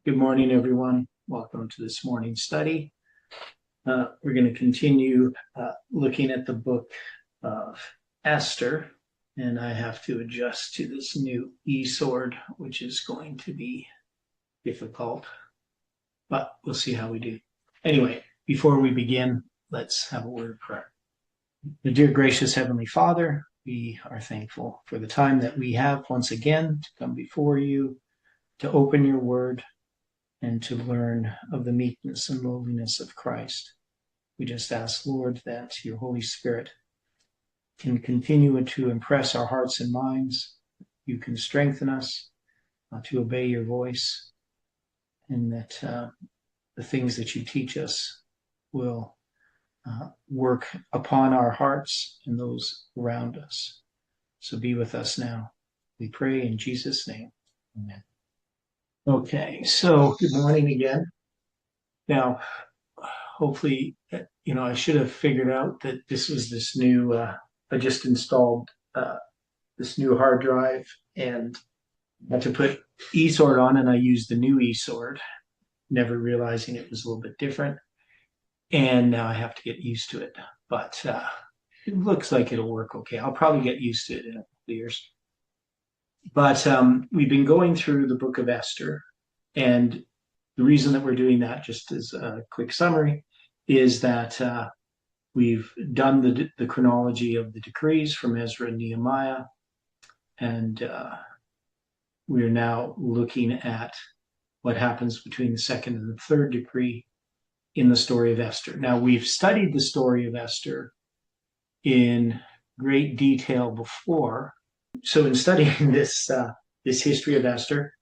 Good morning, everyone. Welcome to this morning's study. We're going to continue looking at the book of Esther, and I have to adjust to this new e-sword, which is going to be difficult, but we'll see how we do. Anyway, before we begin, let's have a word of prayer. The dear gracious Heavenly Father, we are thankful for the time that we have once again to come before you, to open your word, and to learn of the meekness and lowliness of Christ. We just ask, Lord, that your Holy Spirit can continue to impress our hearts and minds. You can strengthen us to obey your voice, and that the things that you teach us will work upon our hearts and those around us. So be with us now. We pray in Jesus' name. Amen. Okay, so good morning again. Now, hopefully, I should have figured out that this was this new, I just installed this new hard drive and had to put eSword on, and I used the new eSword, never realizing it was a little bit different. And now I have to get used to it. But it looks like it'll work okay. I'll probably get used to it in a couple of years. But we've been going through the book of Esther, and the reason that we're doing that, just as a quick summary, is that we've done the chronology of the decrees from Ezra and Nehemiah, and we're now looking at what happens between the second and the third decree in the story of Esther. Now, we've studied the story of Esther in great detail before. So in studying this history of Esther,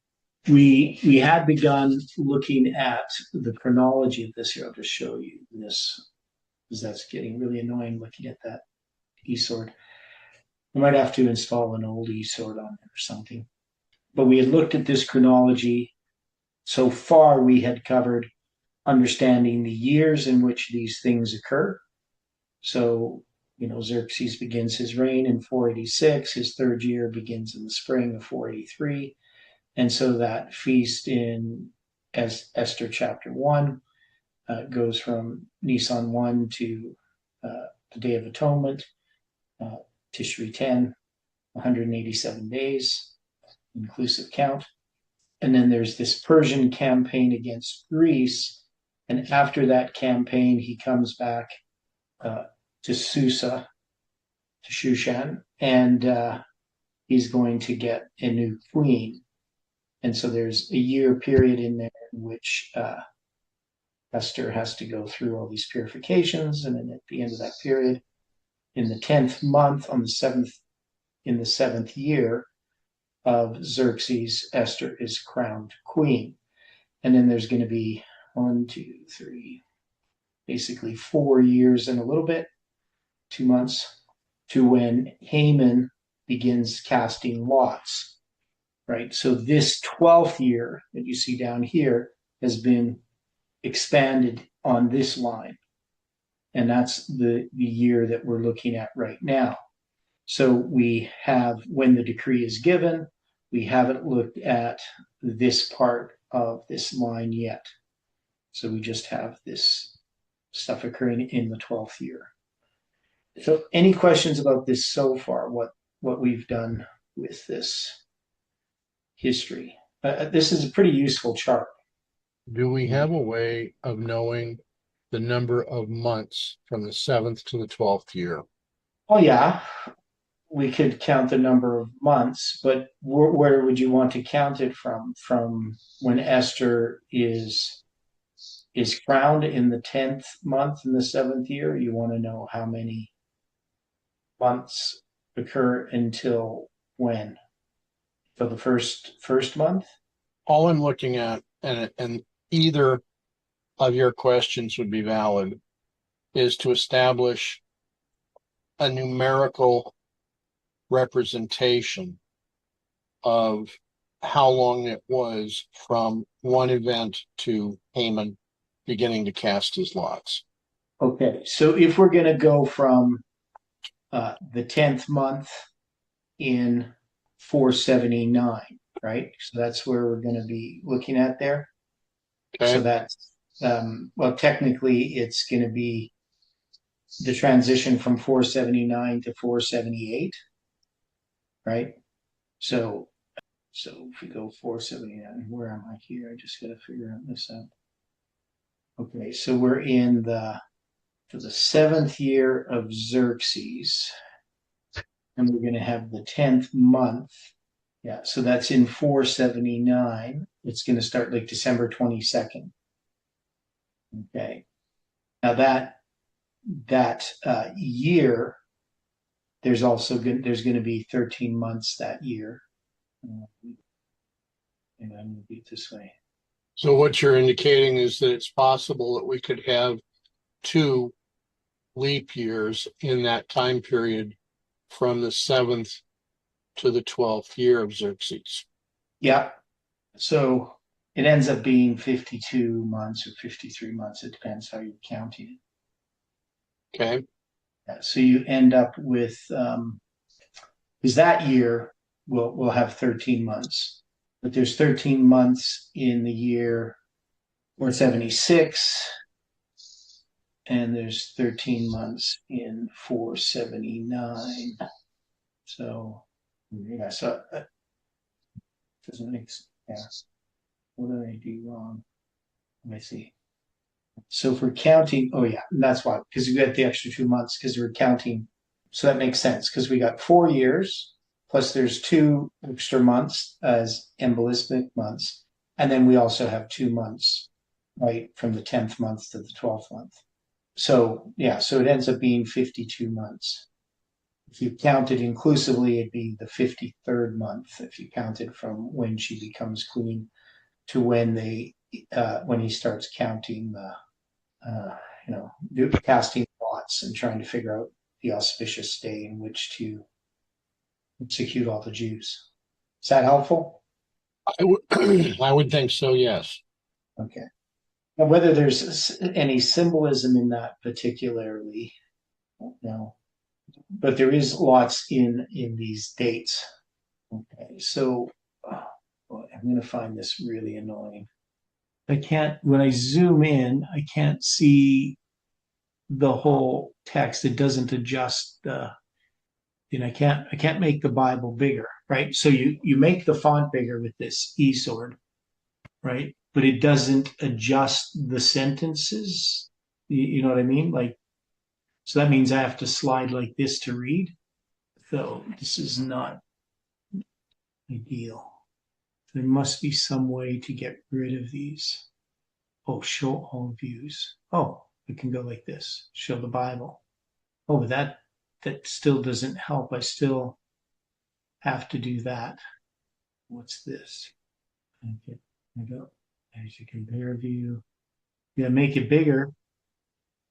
we had begun looking at the chronology of this here. I'll just show you this, because that's getting really annoying looking at that eSword. I might have to install an old eSword on it or something. But we had looked at this chronology. So far, we had covered understanding the years in which these things occur. So, Xerxes begins his reign in 486. His third year begins in the spring of 483. And so that feast in Esther chapter 1 goes from Nisan 1 to the Day of Atonement, Tishri 10, 187 days, inclusive count. And then there's this Persian campaign against Greece. And after that campaign, he comes back to Susa, to Shushan, and he's going to get a new queen. And so there's a year period in there in which Esther has to go through all these purifications. And then at the end of that period, in the 10th month, in the seventh year of Xerxes, Esther is crowned queen. And then there's going to be 1, 2, 3, basically 4 years and a little bit, 2 months, to when Haman begins casting lots. Right, so this 12th year that you see down here has been expanded on this line. And that's the year that we're looking at right now. So we have when the decree is given, we haven't looked at this part of this line yet. So we just have this stuff occurring in the 12th year. So any questions about this so far, what we've done with this history? This is a pretty useful chart. Do we have a way of knowing the number of months from the 7th to the 12th year? Oh, yeah. We could count the number of months, but where would you want to count it from? From when Esther is crowned in the 10th month in the 7th year? You want to know how many months occur until when? So the first month? All I'm looking at, and either of your questions would be valid, is to establish a numerical representation of how long it was from one event to Haman beginning to cast his lots. Okay, so if we're going to go from the 10th month in 479, right? So that's where we're going to be looking at there. So Okay. that's, well, technically it's going to be the transition from 479 to 478, right? So, so if we go 479, where am I here? I just got to figure out this out. Okay, so we're in for the seventh year of Xerxes, and we're going to have the 10th month. Yeah, so that's in 479. It's going to start like December 22nd. Okay. Now that year, there's going to be 13 months that year. And I'm going to be it this way. So what you're indicating is that it's possible that we could have two leap years in that time period from the seventh to the 12th year of Xerxes. Yeah. So it ends up being 52 months or 53 months. It depends how you're counting it. Okay. Yeah, so you end up with, because that year we'll have 13 months, but there's 13 months in the year 476, and there's 13 months in 479. So, yeah, so doesn't make sense. Yeah. What did I do wrong? Let me see. So if we're counting, oh yeah, that's why, because we got the extra 2 months because we're counting. So that makes sense because we got 4 years plus there's 2 extra months as embolismic months. And then we also have 2 months, right, from the 10th month to the 12th month. So yeah, so it ends up being 52 months. If you counted inclusively, it'd be the 53rd month if you counted from when she becomes queen to when he starts counting casting lots and trying to figure out the auspicious day in which to execute all the Jews. Is that helpful? I would think so, yes. Okay. Now, whether there's any symbolism in that particularly, no, but there is lots in these dates. Okay, so boy, I'm going to find this really annoying. I can't, when I zoom in, I can't see the whole text. It doesn't adjust I can't make the Bible bigger, right? So you make the font bigger with this e-sword, right? But it doesn't adjust the sentences. You know what I mean? Like, so that means I have to slide like this to read. So this is not ideal. There must be some way to get rid of these. Oh, show all views. Oh, we can go like this. Show the Bible. Oh, but that still doesn't help. I still have to do that. What's this? Okay, I go as you compare view. Yeah, make it bigger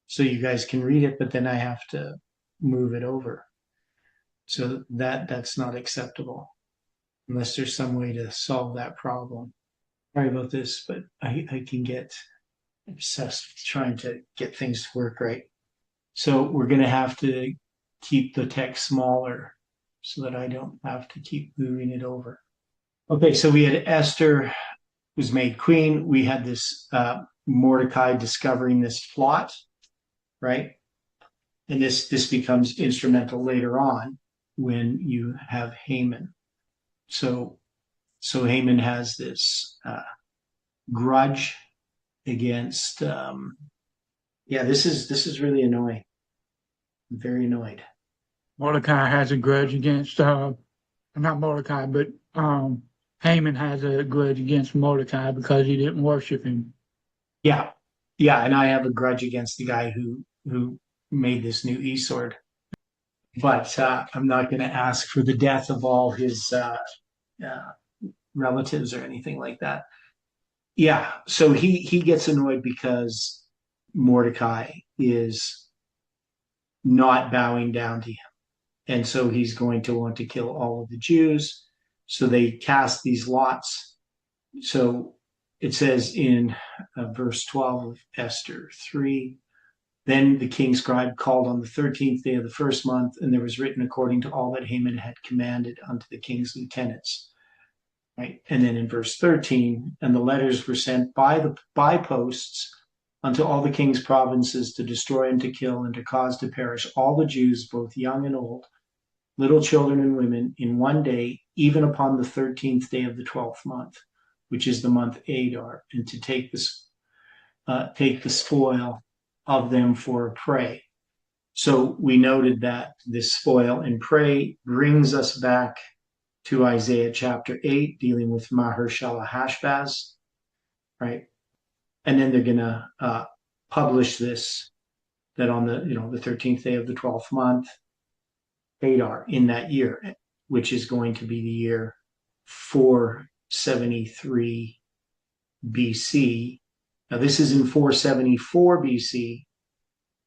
so you guys can read it, but then I have to move it over. So that's not acceptable unless there's some way to solve that problem. Sorry about this, but I can get obsessed with trying to get things to work right. So we're going to have to keep the text smaller so that I don't have to keep moving it over. Okay, so we had Esther was made queen. We had this Mordecai discovering this plot, right? And this becomes instrumental later on when you have Haman. So Haman has this grudge against. Yeah, this is really annoying. I'm very annoyed. Mordecai has a grudge against, not Mordecai, but Haman has a grudge against Mordecai because he didn't worship him. Yeah, yeah, and I have a grudge against the guy who made this new e-sword. But I'm not going to ask for the death of all his uh, relatives or anything like that. Yeah, so he gets annoyed because Mordecai is not bowing down to him, and so he's going to want to kill all of the Jews. So they cast these lots. So it says in verse 12 of Esther 3. Then the king's scribe called on the 13th day of the first month, and there was written according to all that Haman had commanded unto the king's lieutenants. right? And then in verse 13, and the letters were sent by posts unto all the king's provinces to destroy and to kill and to cause to perish all the Jews, both young and old, little children and women, in one day, even upon the 13th day of the 12th month, which is the month Adar, and to take the spoil of them for a prey. So we noted that this spoil and prey brings us back to Isaiah chapter 8, dealing with Maher-shalal-Hash-Baz, right? And then they're going to publish this, that on the 13th day of the 12th month, Adar, in that year, which is going to be the year 473 BC. Now, this is in 474 BC,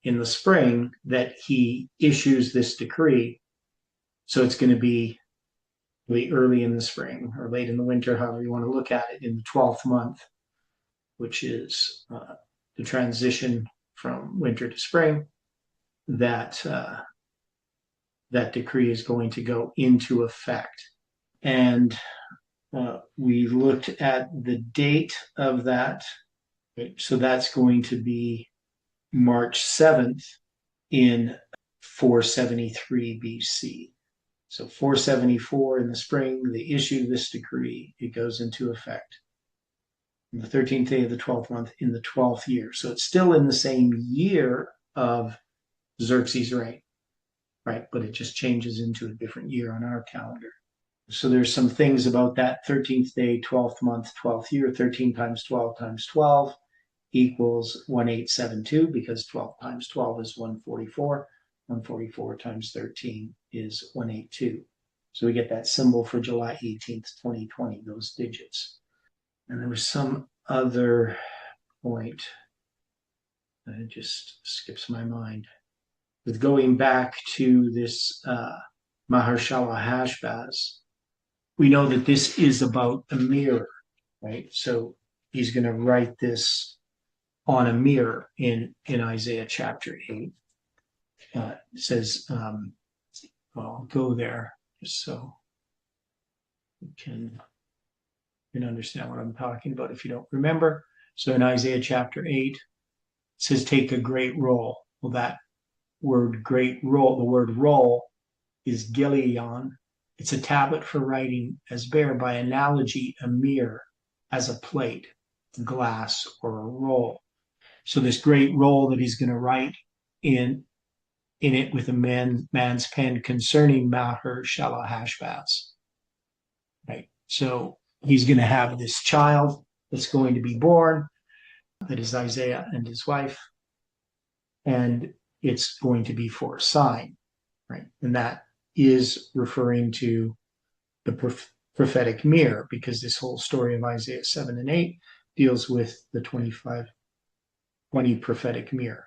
in the spring, that he issues this decree. So it's going to be really early in the spring or late in the winter, however you want to look at it, in the 12th month, which is the transition from winter to spring, that decree is going to go into effect. And we looked at the date of that. So that's going to be March 7th in 473 BC. So 474 in the spring, they issue this decree. It goes into effect on the 13th day of the 12th month in the 12th year. So it's still in the same year of Xerxes' reign, right? But it just changes into a different year on our calendar. So there's some things about that 13th day, 12th month, 12th year. 13 times 12 times 12 equals 1872, because 12 times 12 is 144. 144 times 13 is 182. So we get that symbol for July 18th, 2020, those digits. And there was some other point that it just skips my mind. With going back to this Maher-shalal-Hash-Baz, we know that this is about a mirror, right? So he's going to write this on a mirror in Isaiah chapter 8. It says, I'll go there just so you can understand what I'm talking about if you don't remember. So in Isaiah chapter 8, it says, take a great roll. Well, that word great roll, the word roll is gilion. It's a tablet for writing, as bare by analogy a mirror, as a plate, glass, or a roll. So this great roll that he's going to write in it with a man's pen concerning Maher-shalal-Hash-Baz, right? So he's going to have this child that's going to be born, that is Isaiah and his wife, and it's going to be for a sign, right? And that is referring to the prophetic mirror, because this whole story of Isaiah 7 and 8 deals with the 20 prophetic mirror.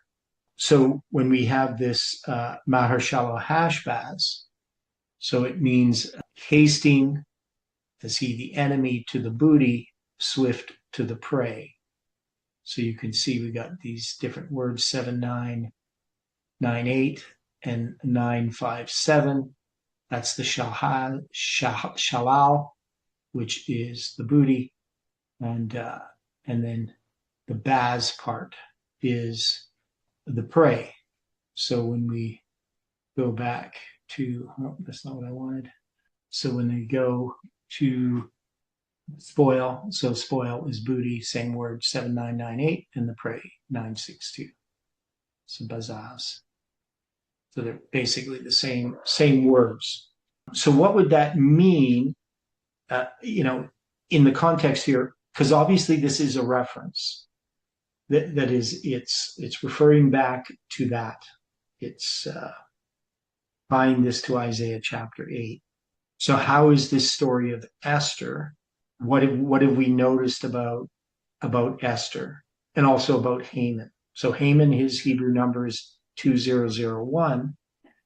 So when we have this Maher-shalal-Hash-Baz, so it means hasting, as he the enemy to the booty, swift to the prey. So you can see we got these different words, 7998 and 957. That's the shalal, which is the booty, and then the baz part is the prey. So when we go back to, that's not what I wanted. So when they go to spoil, so spoil is booty, same word, 7998, and the prey, 962. So bazaz. So they're basically the same words. So what would that mean, in the context here? Because obviously this is a reference. That is, it's referring back to that. It's tying this to Isaiah chapter 8. So how is this story of Esther? What have we noticed about Esther, and also about Haman? So Haman, his Hebrew number is 2001.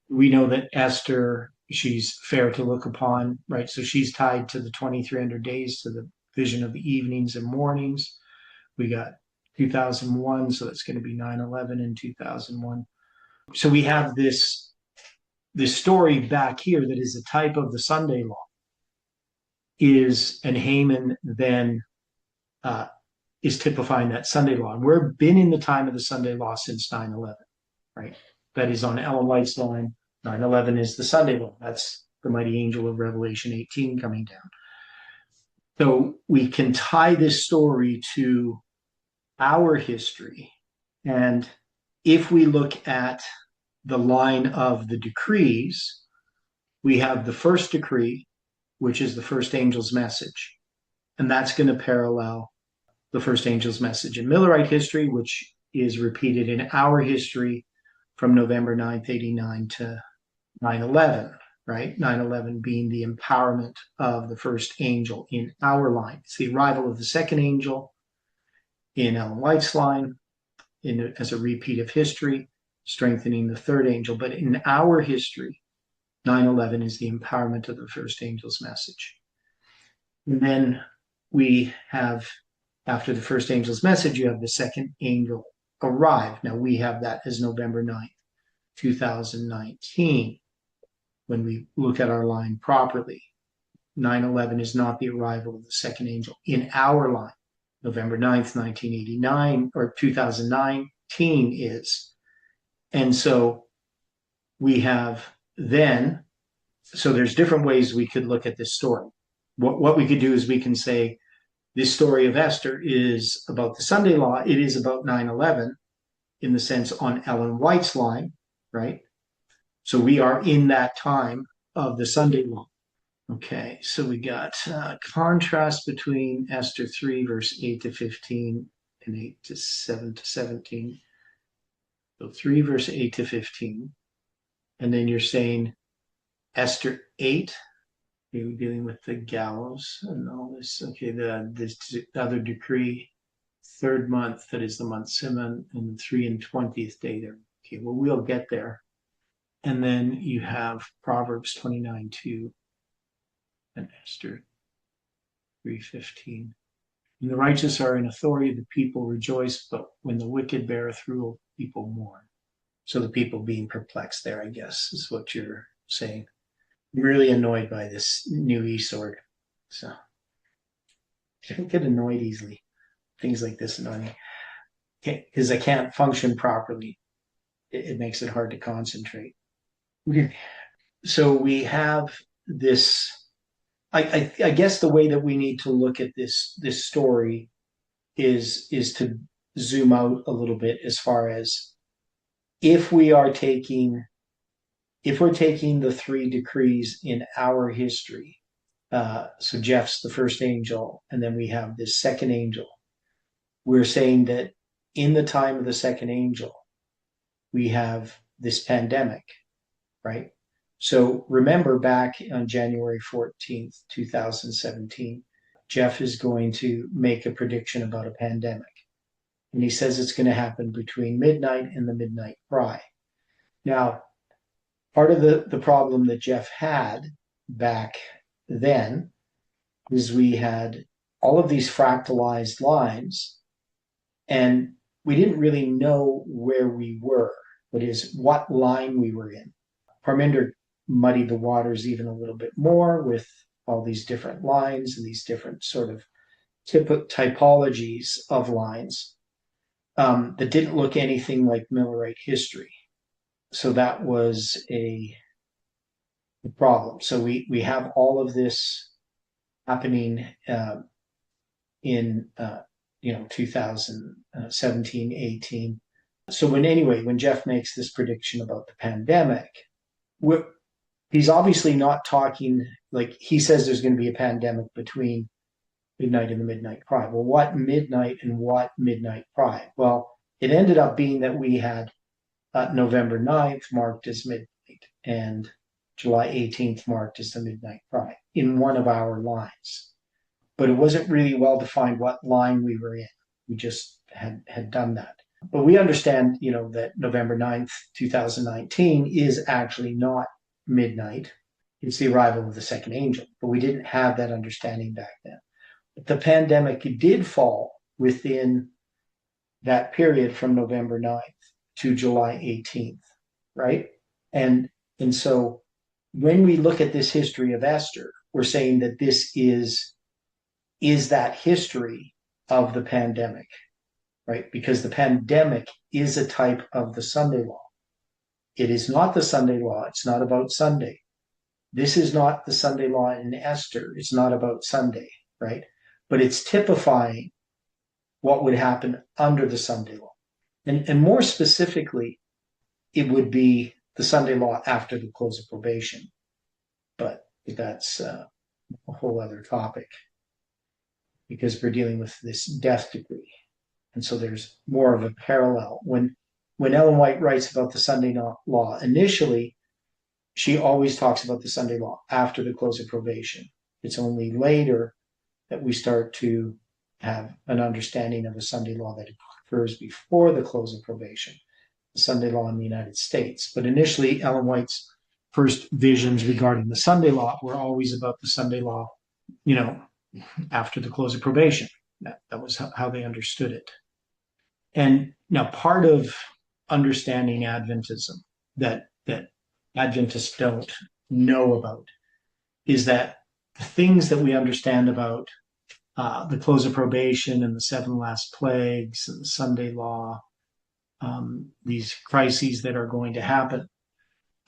We know that Esther, she's fair to look upon, right? So she's tied to the 2300 days, to the vision of the evenings and mornings. We got 2001, so that's going to be 9/11 in 2001. So we have this story back here that is a type of the Sunday law, and Haman then is typifying that Sunday law. And we've been in the time of the Sunday law since 9/11, right? That is on Ellen White's line. 9/11 is the Sunday law. That's the mighty angel of Revelation 18 coming down. So we can tie this story to our history. And if we look at the line of the decrees, we have the first decree, which is the first angel's message. And that's going to parallel the first angel's message in Millerite history, which is repeated in our history from November 9th, 89 to 9/11, right? 9/11 being the empowerment of the first angel in our line. It's the arrival of the second angel in Ellen White's line as a repeat of history, strengthening the third angel. But in our history, 9/11 is the empowerment of the first angel's message. And then we have, after the first angel's message, you have the second angel arrive. Now we have that as November 9th, 2019. When we look at our line properly, 9/11 is not the arrival of the second angel in our line. November 9th, 1989 or 2019 is. And so we have then, so there's different ways we could look at this story. What we could do is we can say this story of Esther is about the Sunday law. It is about 9/11 in the sense on Ellen White's line, right? So we are in that time of the Sunday law. Okay, so we got contrast between Esther 3, verse 8 to 15 and 8 to 7 to 17. So 3, verse 8 to 15. And then you're saying Esther 8, you're dealing with the gallows and all this. Okay, this other decree, third month, that is the month Siman, and the 3 and 20th day there. Okay, well, we'll get there. And then you have Proverbs 29:2 and Esther 3:15. When the righteous are in authority, the people rejoice, but when the wicked beareth rule, people mourn. So the people being perplexed there, I guess, is what you're saying. I'm really annoyed by this new e-sword. So I don't get annoyed easily. Things like this annoy me. Okay, because I can't function properly. It makes it hard to concentrate. Okay. So we have this. I guess the way that we need to look at this story is to zoom out a little bit as far as if we're taking the three decrees in our history. So Jeff's the first angel, and then we have this second angel. We're saying that in the time of the second angel, we have this pandemic, right? So remember back on January 14th, 2017, Jeff is going to make a prediction about a pandemic. And he says it's going to happen between midnight and the midnight cry. Now, part of the problem that Jeff had back then is we had all of these fractalized lines, and we didn't really know where we were, that is, what line we were in. Parminder muddied the waters even a little bit more with all these different lines and these different sort of typologies of lines that didn't look anything like Millerite history. So that was a problem. So we have all of this happening in 2017, 18. So when Jeff makes this prediction about the pandemic, he's obviously not talking, like he says there's going to be a pandemic between midnight and the midnight cry. Well, what midnight and what midnight cry? Well, it ended up being that we had November 9th marked as midnight and July 18th marked as the midnight cry in one of our lines. But it wasn't really well defined what line we were in. We just had done that. But we understand, that November 9th, 2019 is actually not midnight. It's the arrival of the second angel. But we didn't have that understanding back then. But the pandemic did fall within that period from November 9th to July 18th, right? And so when we look at this history of Esther, we're saying that this is that history of the pandemic, right? Because the pandemic is a type of the Sunday law. It is not the Sunday law. It's not about Sunday. This is not the Sunday law in Esther. It's not about Sunday, right? But it's typifying what would happen under the Sunday law. And more specifically, it would be the Sunday law after the close of probation. But that's a whole other topic, because we're dealing with this death decree. And so there's more of a parallel. When Ellen White writes about the Sunday law, initially, she always talks about the Sunday law after the close of probation. It's only later that we start to have an understanding of a Sunday law that occurs before the close of probation, the Sunday law in the United States. But initially, Ellen White's first visions regarding the Sunday law were always about the Sunday law, after the close of probation. That was how they understood it. And now part of understanding Adventism that Adventists don't know about is that the things that we understand about the close of probation and the 7 last plagues and the Sunday law, these crises that are going to happen,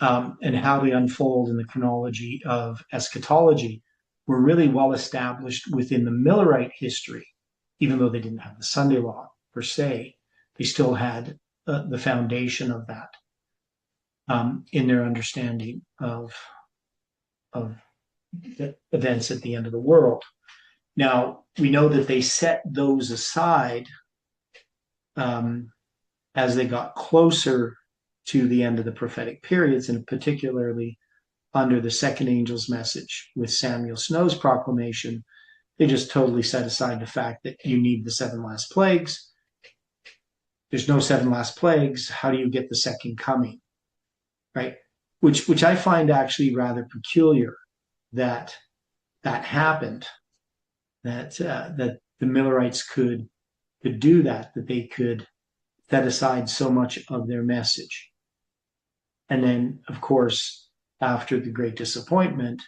and how they unfold in the chronology of eschatology, were really well established within the Millerite history. Even though they didn't have the Sunday law per se, they still had the foundation of that in their understanding of the events at the end of the world. Now, we know that they set those aside as they got closer to the end of the prophetic periods, and particularly under the second angel's message with Samuel Snow's proclamation. They just totally set aside the fact that you need the 7 last plagues. There's no 7 last plagues. How do you get the second coming? Right? Which I find actually rather peculiar that happened, that the Millerites could do that they could set aside so much of their message. And then, of course, after the great disappointment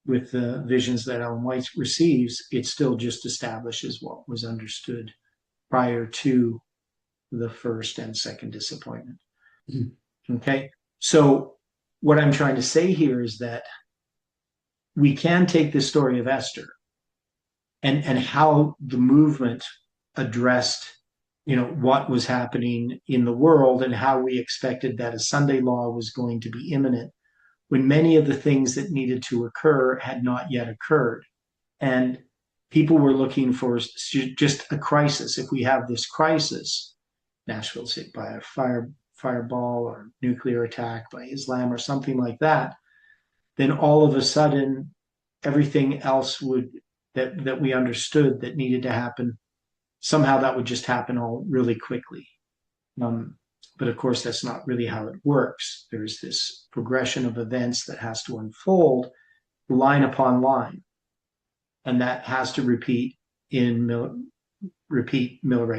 with the visions that Ellen White receives, it still just establishes what was understood prior to the first and second disappointment. Mm-hmm. Okay? So what I'm trying to say here is that we can take this story of Esther and how the movement addressed what was happening in the world, and how we expected that a Sunday law was going to be imminent when many of the things that needed to occur had not yet occurred. And people were looking for just a crisis. If we have this crisis, Nashville's hit by a fireball or nuclear attack by Islam or something like that, then all of a sudden everything else that we understood that needed to happen, somehow that would just happen all really quickly. But of course, that's not really how it works. There's this progression of events that has to unfold line upon line, and that has to repeat Millerite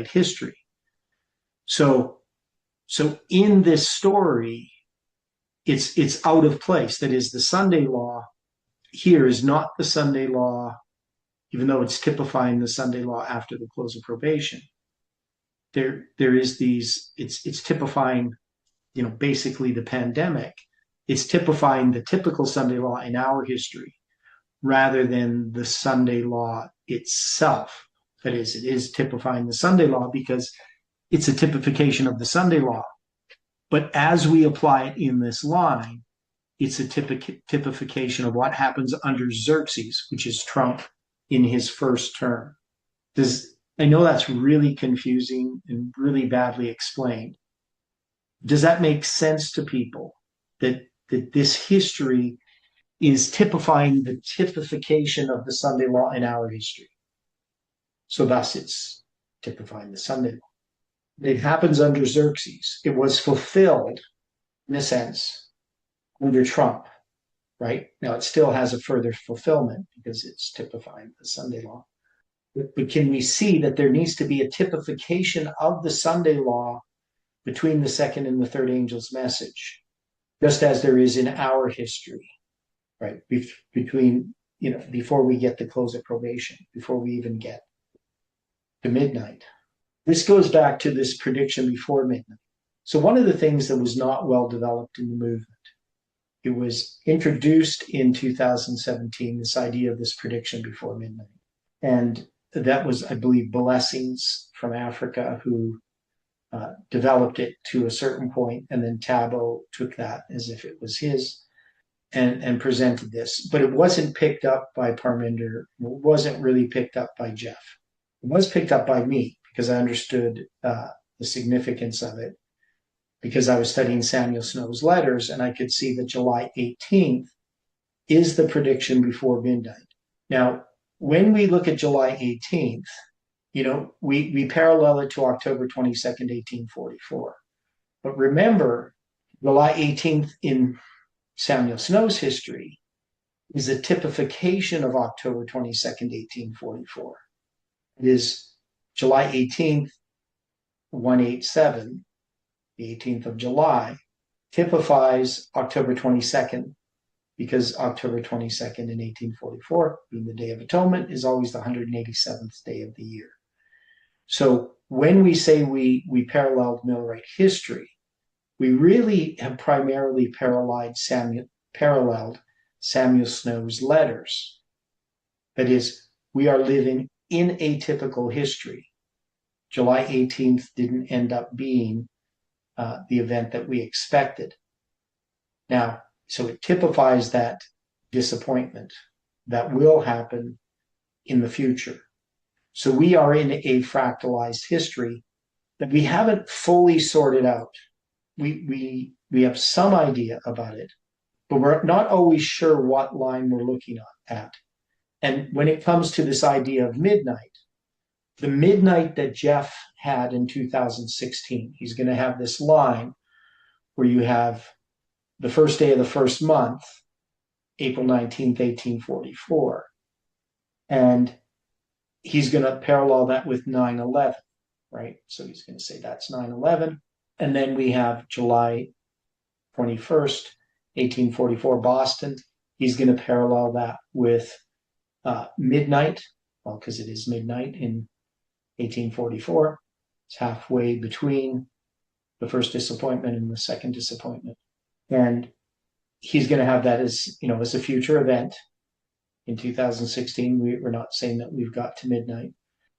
history. So in this story, it's out of place. That is, the Sunday law here is not the Sunday law, even though it's typifying the Sunday law after the close of probation. There is it's typifying, basically the pandemic. It's typifying the typical Sunday law in our history rather than the Sunday law itself. That is, it is typifying the Sunday law because it's a typification of the Sunday law. But as we apply it in this line, it's a typification of what happens under Xerxes, which is Trump in his first term. I know that's really confusing and really badly explained. Does that make sense to people that this history is typifying the typification of the Sunday law in our history? So thus it's typifying the Sunday law. It happens under Xerxes. It was fulfilled, in a sense, under Trump, right? Now it still has a further fulfillment because it's typifying the Sunday law. But can we see that there needs to be a typification of the Sunday law between the second and the third angel's message, just as there is in our history, right? Between, before we get the close of probation, before we even get to midnight. This goes back to this prediction before midnight. So one of the things that was not well developed in the movement, it was introduced in 2017, this idea of this prediction before midnight. And that was, I believe, Blessings from Africa who developed it to a certain point, and then Tabo took that as if it was his and presented this. But it wasn't picked up by Parminder. It wasn't really picked up by Jeff. It was picked up by me because I understood the significance of it, because I was studying Samuel Snow's letters, and I could see that July 18th is the prediction before midnight. Now, when we look at July 18th, we parallel it to October 22nd, 1844. But remember, July 18th in Samuel Snow's history is a typification of October 22nd, 1844. It is July 18th, 187, the 18th of July, typifies October 22nd, because October 22nd in 1844, being the Day of Atonement, is always the 187th day of the year. So when we say we paralleled Millwright history, we really have primarily paralleled Samuel Snow's letters. That is, we are living in a typical history. July 18th didn't end up being the event that we expected. Now, so it typifies that disappointment that will happen in the future. So we are in a fractalized history that we haven't fully sorted out. We have some idea about it, but we're not always sure what line we're looking at. And when it comes to this idea of midnight, the midnight that Jeff had in 2016, he's going to have this line where you have the first day of the first month, April 19th, 1844. And he's going to parallel that with 9/11, right? So he's going to say that's 9/11. And then we have July 21st, 1844, Boston. He's going to parallel that with midnight, well, because it is midnight in 1844. It's halfway between the first disappointment and the second disappointment. And he's going to have that as a future event in 2016. We're not saying that we've got to midnight.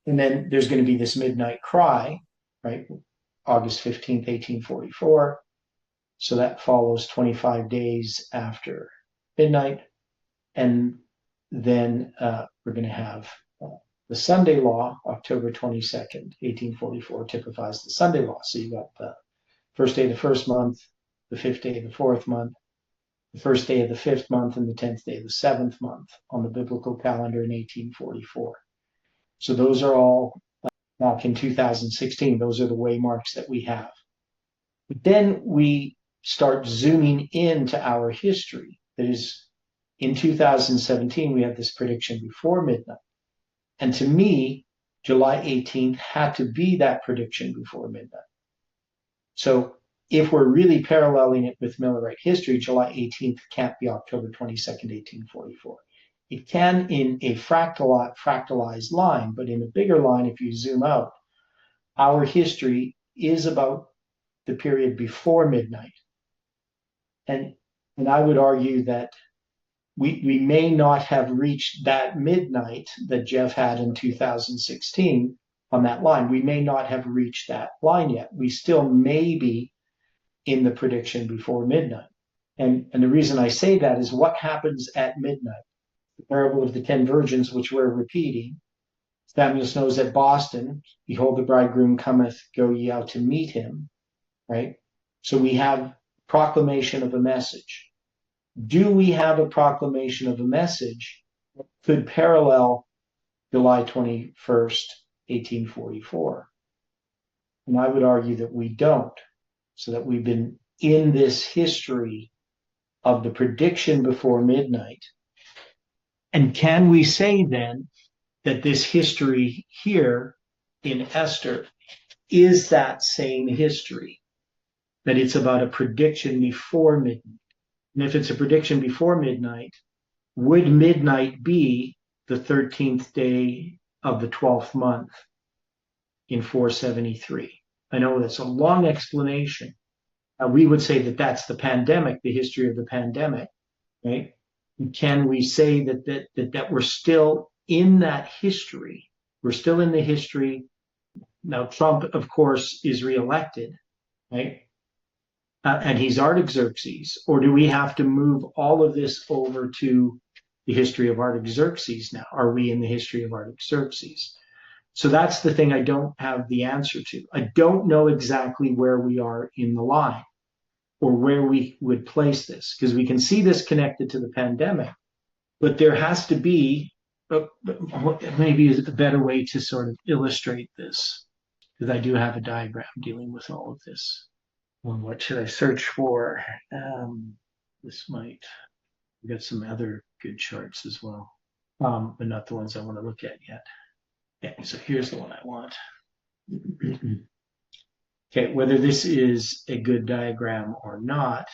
And then there's going to be this midnight cry, right? August 15th, 1844. So that follows 25 days after midnight. And then we're going to have the Sunday law, October 22nd, 1844, typifies the Sunday law. So you've got the first day of the first month, the fifth day of the fourth month, the first day of the fifth month, and the 10th day of the seventh month on the biblical calendar in 1844. So those are all back in 2016. Those are the waymarks that we have. But then we start zooming into our history. That is, in 2017, we have this prediction before midnight. And to me, July 18th had to be that prediction before midnight. So if we're really paralleling it with Millerite history, July 18th can't be October 22nd, 1844. It can in a fractalized line, but in a bigger line, if you zoom out, our history is about the period before midnight. And I would argue that we may not have reached that midnight that Jeff had in 2016 on that line. We may not have reached that line yet. We still may be in the prediction before midnight. And the reason I say that is what happens at midnight. The parable of the 10 virgins, which we're repeating. Samuel Snow's at Boston. Behold, the bridegroom cometh, go ye out to meet him. Right? So we have proclamation of a message. Do we have a proclamation of a message that could parallel July 21st, 1844? And I would argue that we don't, so that we've been in this history of the prediction before midnight. And can we say then that this history here in Esther is that same history? That it's about a prediction before midnight? And if it's a prediction before midnight, would midnight be the 13th day of the 12th month in 473? I know that's a long explanation. We would say that that's the pandemic, the history of the pandemic, right? Can we say that we're still in that history? We're still in the history. Now, Trump, of course, is reelected, right? And he's Artaxerxes. Or do we have to move all of this over to the history of Artaxerxes now? Are we in the history of Artaxerxes? So that's the thing I don't have the answer to. I don't know exactly where we are in the line or where we would place this, because we can see this connected to the pandemic, but there has to be maybe a better way to sort of illustrate this, because I do have a diagram dealing with all of this. Well, what should I search for? This might, we've got some other good charts as well, but not the ones I want to look at yet. Okay, so here's the one I want. Okay, whether this is a good diagram or not,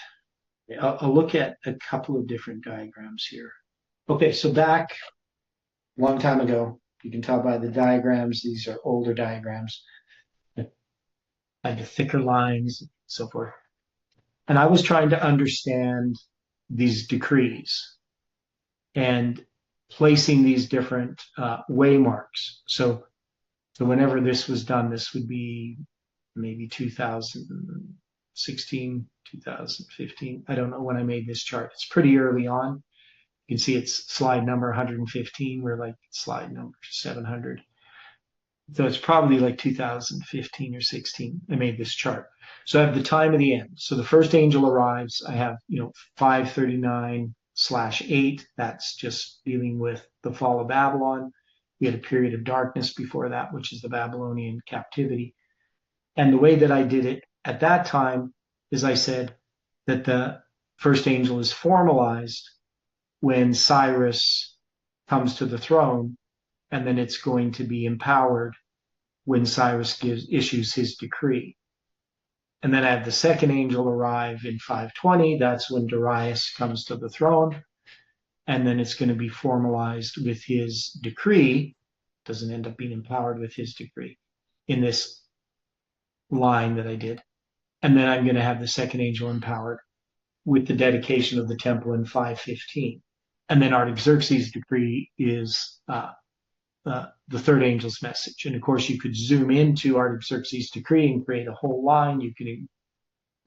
I'll look at a couple of different diagrams here. Okay, so back a long time ago, you can tell by the diagrams, these are older diagrams. I had the thicker lines, and so forth. And I was trying to understand these decrees and placing these different waymarks. So whenever this was done, this would be maybe 2016, 2015. I don't know when I made this chart. It's pretty early on. You can see it's slide number 115. We're like slide number 700. So it's probably like 2015 or 16. I made this chart. So I have the time of the end. So the first angel arrives. I have, 539/8. That's just dealing with the fall of Babylon. We had a period of darkness before that, which is the Babylonian captivity. And the way that I did it at that time is I said that the first angel is formalized when Cyrus comes to the throne, and then it's going to be empowered when Cyrus issues his decree. And then I have the second angel arrive in 520. That's when Darius comes to the throne. And then it's going to be formalized with his decree. Doesn't end up being empowered with his decree in this line that I did. And then I'm going to have the second angel empowered with the dedication of the temple in 515. And then Artaxerxes' decree is the third angel's message. And of course, you could zoom into Artaxerxes' decree and create a whole line. You could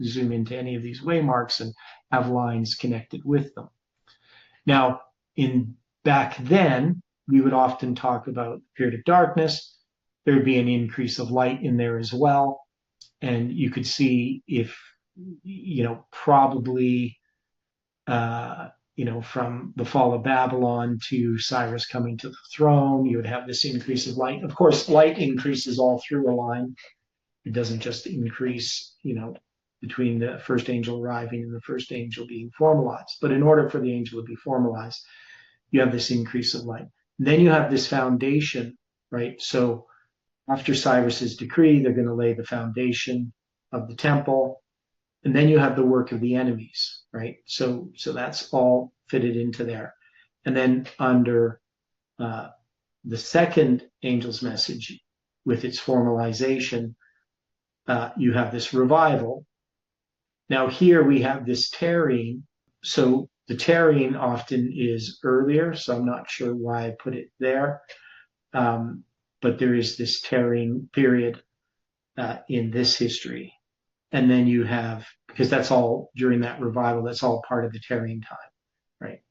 zoom into any of these waymarks and have lines connected with them. Now, back then, we would often talk about the period of darkness. There would be an increase of light in there as well. And you could see if, probably, from the fall of Babylon to Cyrus coming to the throne, you would have this increase of light. Of course, light increases all through a line. It doesn't just increase, between the first angel arriving and the first angel being formalized. But in order for the angel to be formalized, you have this increase of light. And then you have this foundation, right? So after Cyrus's decree, they're going to lay the foundation of the temple. And then you have the work of the enemies, right? So that's all fitted into there. And then under the second angel's message, with its formalization, you have this revival. Now here we have this tarrying. So the tarrying often is earlier, so I'm not sure why I put it there. But there is this tarrying period in this history. And then you have, because that's all during that revival, that's all part of the tarrying time, right?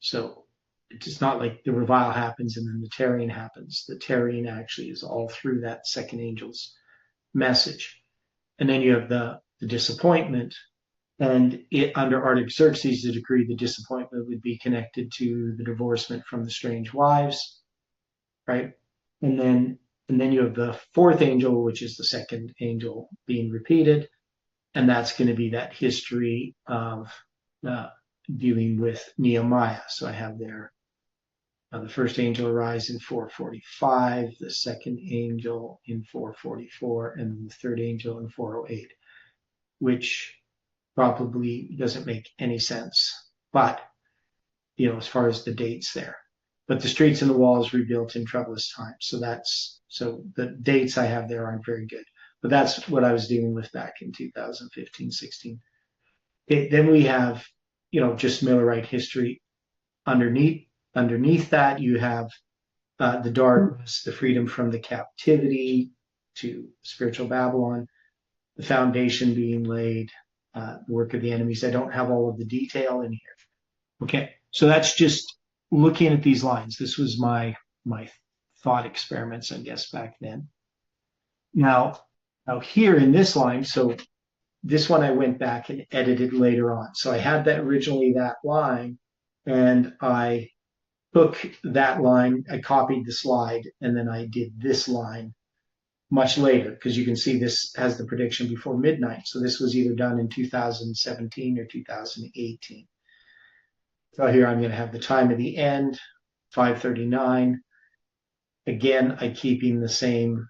So it's not like the revival happens and then the tarrying happens. The tarrying actually is all through that second angel's message. And then you have the disappointment. And under Artaxerxes' the decree, the disappointment would be connected to the divorcement from the strange wives, right? And then you have the fourth angel, which is the second angel being repeated. And that's going to be that history of dealing with Nehemiah. So I have there the first angel arrives in 445, the second angel in 444, and the third angel in 408, which probably doesn't make any sense. But as far as the dates there. But the streets and the walls rebuilt in troublous times. So the dates I have there aren't very good. But that's what I was dealing with back in 2015, 16. Okay, then we have, just Millerite history. Underneath that, you have the darkness, the freedom from the captivity to spiritual Babylon, the foundation being laid, the work of the enemies. I don't have all of the detail in here. Okay, so that's just looking at these lines. This was my thought experiments, I guess, back then. Now here in this line, so this one I went back and edited later on. So I had that originally that line, and I took that line, I copied the slide, and then I did this line much later, because you can see this has the prediction before midnight. So this was either done in 2017 or 2018. So here I'm going to have the time of the end, 5:39. Again, I'm keeping the same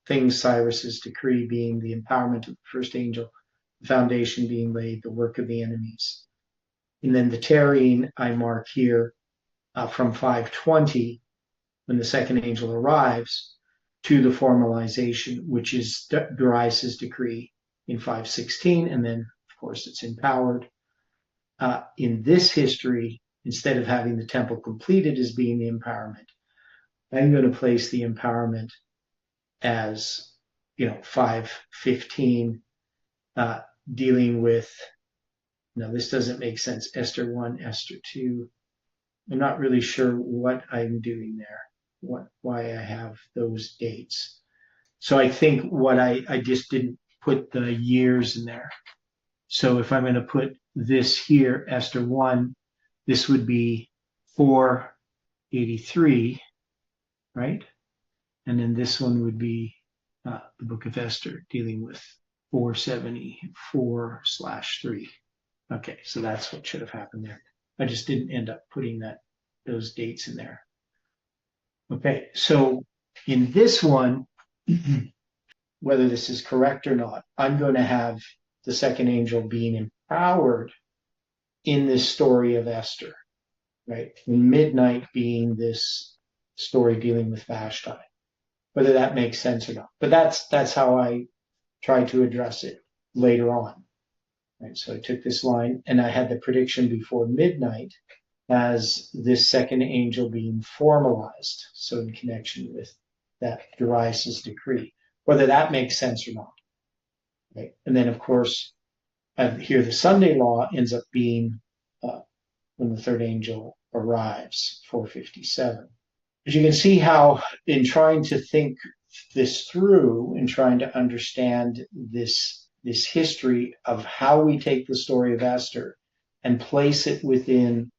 things, Cyrus's decree being the empowerment of the first angel, the foundation being laid, the work of the enemies. And then the tarrying I mark here from 5:20, when the second angel arrives, to the formalization, which is Darius's decree in 5:16, and then, of course, it's empowered. In this history, instead of having the temple completed as being the empowerment, I'm going to place the empowerment as 5:15, dealing with, now this doesn't make sense, Esther 1, Esther 2. I'm not really sure what I'm doing there, why I have those dates. So I think what I just didn't put the years in there. So if I'm going to put this here, Esther 1, this would be 483, right? And then this one would be the book of Esther, dealing with 474/3. Okay, so that's what should have happened there. I just didn't end up putting those dates in there. Okay, so in this one, whether this is correct or not, I'm going to have the second angel being empowered in this story of Esther, right? And midnight being this story dealing with Vashti, whether that makes sense or not. But that's how I tried to address it later on. Right? So I took this line and I had the prediction before midnight as this second angel being formalized. So in connection with that Darius's decree, whether that makes sense or not. Right? And then, of course, here the Sunday law ends up being when the third angel arrives, 457. But you can see how, in trying to think this through and trying to understand this history of how we take the story of Esther and place it within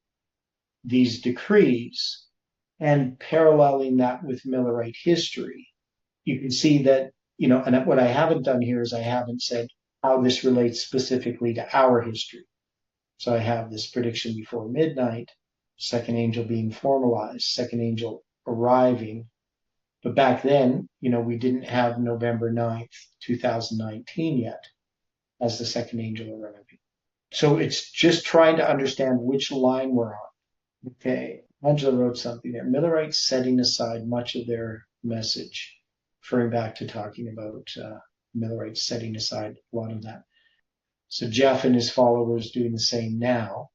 these decrees and paralleling that with Millerite history, you can see that, and what I haven't done here is I haven't said how this relates specifically to our history. So I have this prediction before midnight, second angel being formalized, second angel arriving. But back then, we didn't have November 9th, 2019 yet as the second angel arriving. So it's just trying to understand which line we're on. Okay, Angela wrote something there. Millerites setting aside much of their message, referring back to talking about Millerites setting aside a lot of that. So Jeff and his followers doing the same now.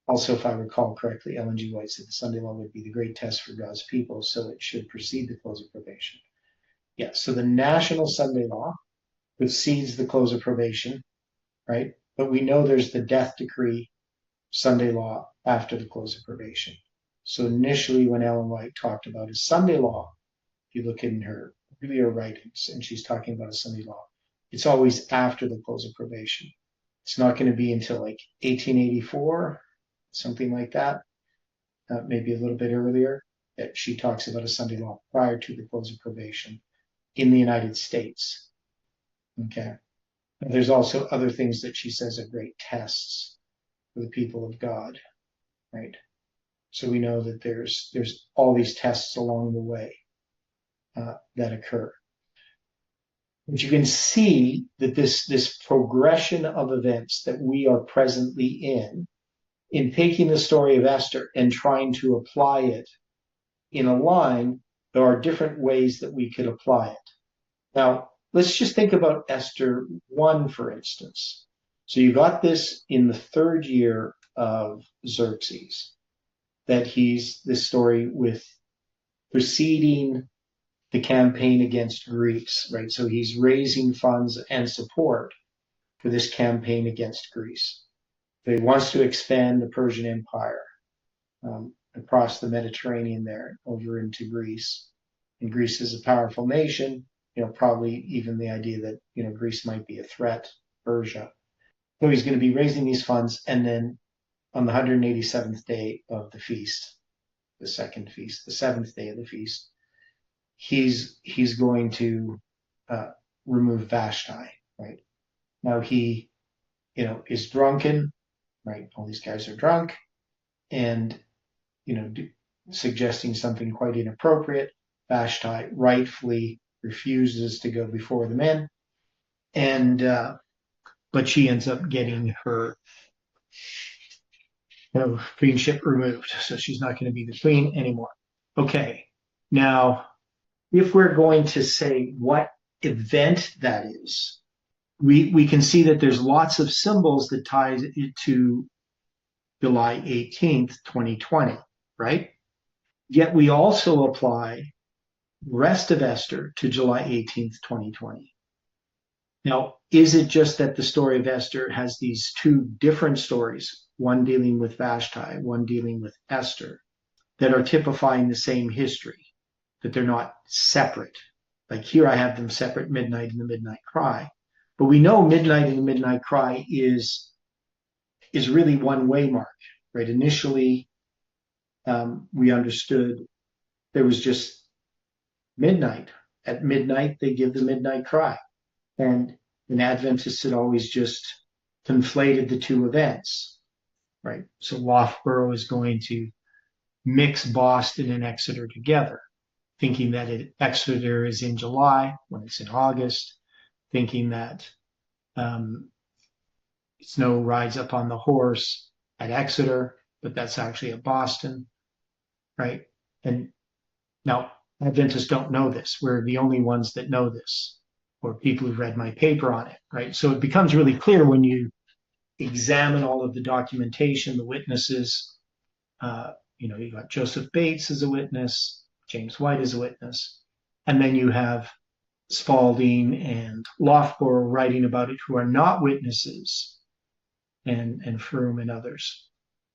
Also, if I recall correctly, Ellen G. White said the Sunday law would be the great test for God's people, so it should precede the close of probation. Yeah, so the national Sunday law precedes the close of probation, right? But we know there's the death decree Sunday law after the close of probation. So initially, when Ellen White talked about a Sunday law, if you look in her earlier writings, and she's talking about a Sunday law, it's always after the close of probation. It's not going to be until like 1884, something like that, maybe a little bit earlier, that she talks about a Sunday law prior to the close of probation in the United States. Okay. And there's also other things that she says are great tests for the people of God, right? So we know that there's all these tests along the way that occur. But you can see that this progression of events that we are presently in in taking the story of Esther and trying to apply it in a line, there are different ways that we could apply it. Now, let's just think about Esther 1, for instance. So you got this in the third year of Xerxes, that he's this story with preceding the campaign against Greece, right? So he's raising funds and support for this campaign against Greece. So he wants to expand the Persian Empire across the Mediterranean there over into Greece. And Greece is a powerful nation, probably even the idea that, Greece might be a threat, Persia. So he's going to be raising these funds, and then on the 187th day of the feast, the second feast, the seventh day of the feast, he's going to remove Vashti, right? Now he, is drunken, right? All these guys are drunk, and suggesting something quite inappropriate. Vashti rightfully refuses to go before the men, and but she ends up getting her queenship removed, so she's not going to be the queen anymore. Okay, now if we're going to say what event that is, we can see that there's lots of symbols that ties it to July 18th, 2020, right? Yet we also apply the rest of Esther to July 18th, 2020. Now, is it just that the story of Esther has these two different stories, one dealing with Vashti, one dealing with Esther, that are typifying the same history, that they're not separate? Like here I have them separate, Midnight and the Midnight Cry. But we know Midnight and the Midnight Cry is really one waymark, right? Initially, we understood there was just midnight. At midnight, they give the midnight cry. And Adventists had always just conflated the two events, right? So Loughborough is going to mix Boston and Exeter together, thinking that Exeter is in July when it's in August, thinking that Snow rides up on the horse at Exeter, but that's actually at Boston, right? And now Adventists don't know this. We're the only ones that know this, or people who've read my paper on it, right? So it becomes really clear when you examine all of the documentation, the witnesses. You got Joseph Bates as a witness, James White as a witness, and then you have Spalding and Loughborough writing about it who are not witnesses, and Froome and others.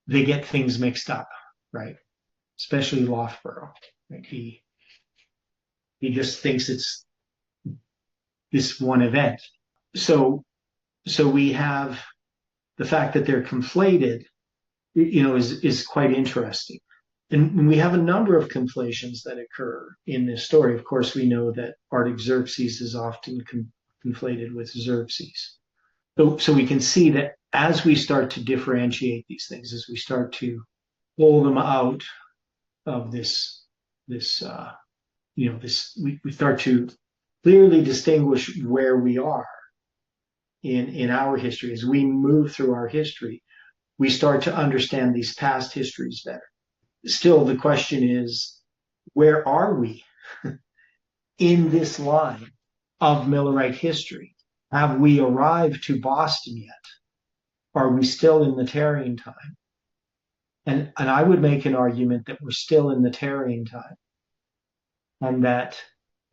They get things mixed up, right? Especially Loughborough. Right? He just thinks it's this one event. So we have the fact that they're conflated, is quite interesting. And we have a number of conflations that occur in this story. Of course, we know that Artaxerxes is often conflated with Xerxes. So we can see that as we start to differentiate these things, as we start to pull them out of this, we start to clearly distinguish where we are in our history. As we move through our history, we start to understand these past histories better. Still, the question is, where are we in this line of Millerite history? Have we arrived to Boston yet? Are we still in the tarrying time? And I would make an argument that we're still in the tarrying time, and that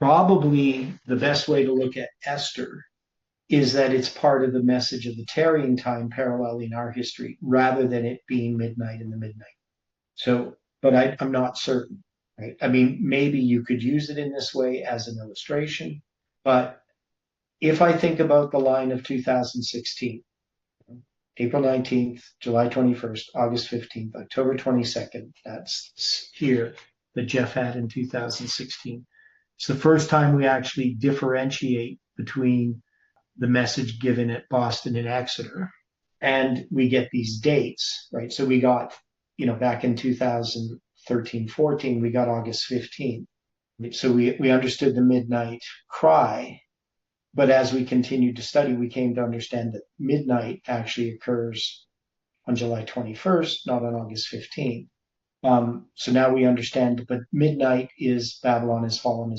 probably the best way to look at Esther is that it's part of the message of the tarrying time paralleling our history, rather than it being midnight in the midnight. So, but I'm not certain, right? I mean, maybe you could use it in this way as an illustration, but if I think about the line of 2016, April 19th, July 21st, August 15th, October 22nd, that's here that Jeff had in 2016. It's the first time we actually differentiate between the message given at Boston and Exeter, and we get these dates, right? So we got, back in 2013-14, we got August 15th. So we understood the midnight cry, but as we continued to study, we came to understand that midnight actually occurs on July 21st, not on August 15th. So now we understand, but midnight is Babylon has fallen.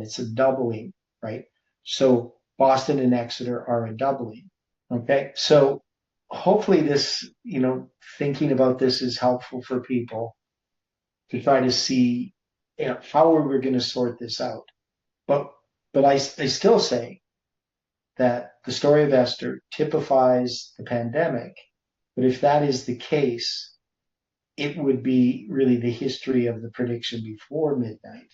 It's a doubling, right? So Boston and Exeter are a doubling. Okay. So hopefully this, thinking about this is helpful for people to try to see, how are we going to sort this out? But I still say that the story of Esther typifies the pandemic. But if that is the case, it would be really the history of the prediction before midnight.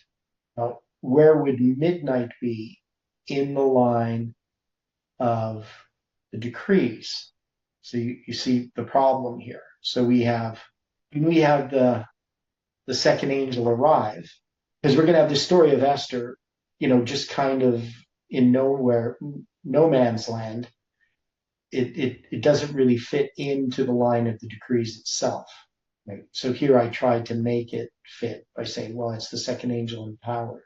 Now, where would midnight be in the line of the decrees? So you see the problem here. So we have the second angel arrive, because we're going to have the story of Esther, just kind of in nowhere, no man's land. It doesn't really fit into the line of the decrees itself. Right? So here I tried to make it fit by saying, well, it's the second angel empowered.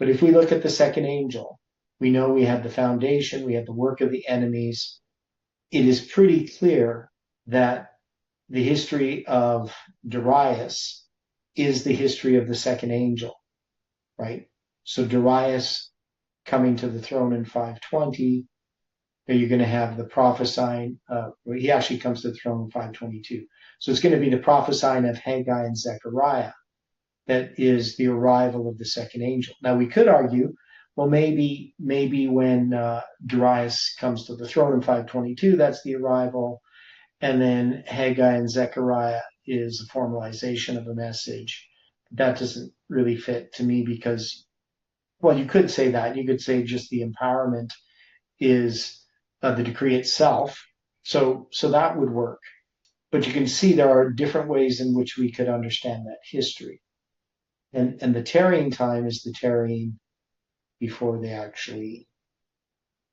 But if we look at the second angel, we know we have the foundation, we have the work of the enemies. It is pretty clear that the history of Darius is the history of the second angel, right? So Darius coming to the throne in 520, you're going to have the prophesying. He actually comes to the throne in 522. So it's going to be the prophesying of Haggai and Zechariah that is the arrival of the second angel. Now we could argue, well, maybe when Darius comes to the throne in 522, that's the arrival, and then Haggai and Zechariah is a formalization of a message. That doesn't really fit to me because, well, you could say that. You could say just the empowerment is the decree itself. So that would work. But you can see there are different ways in which we could understand that history. And the tarrying time is the tarrying before they actually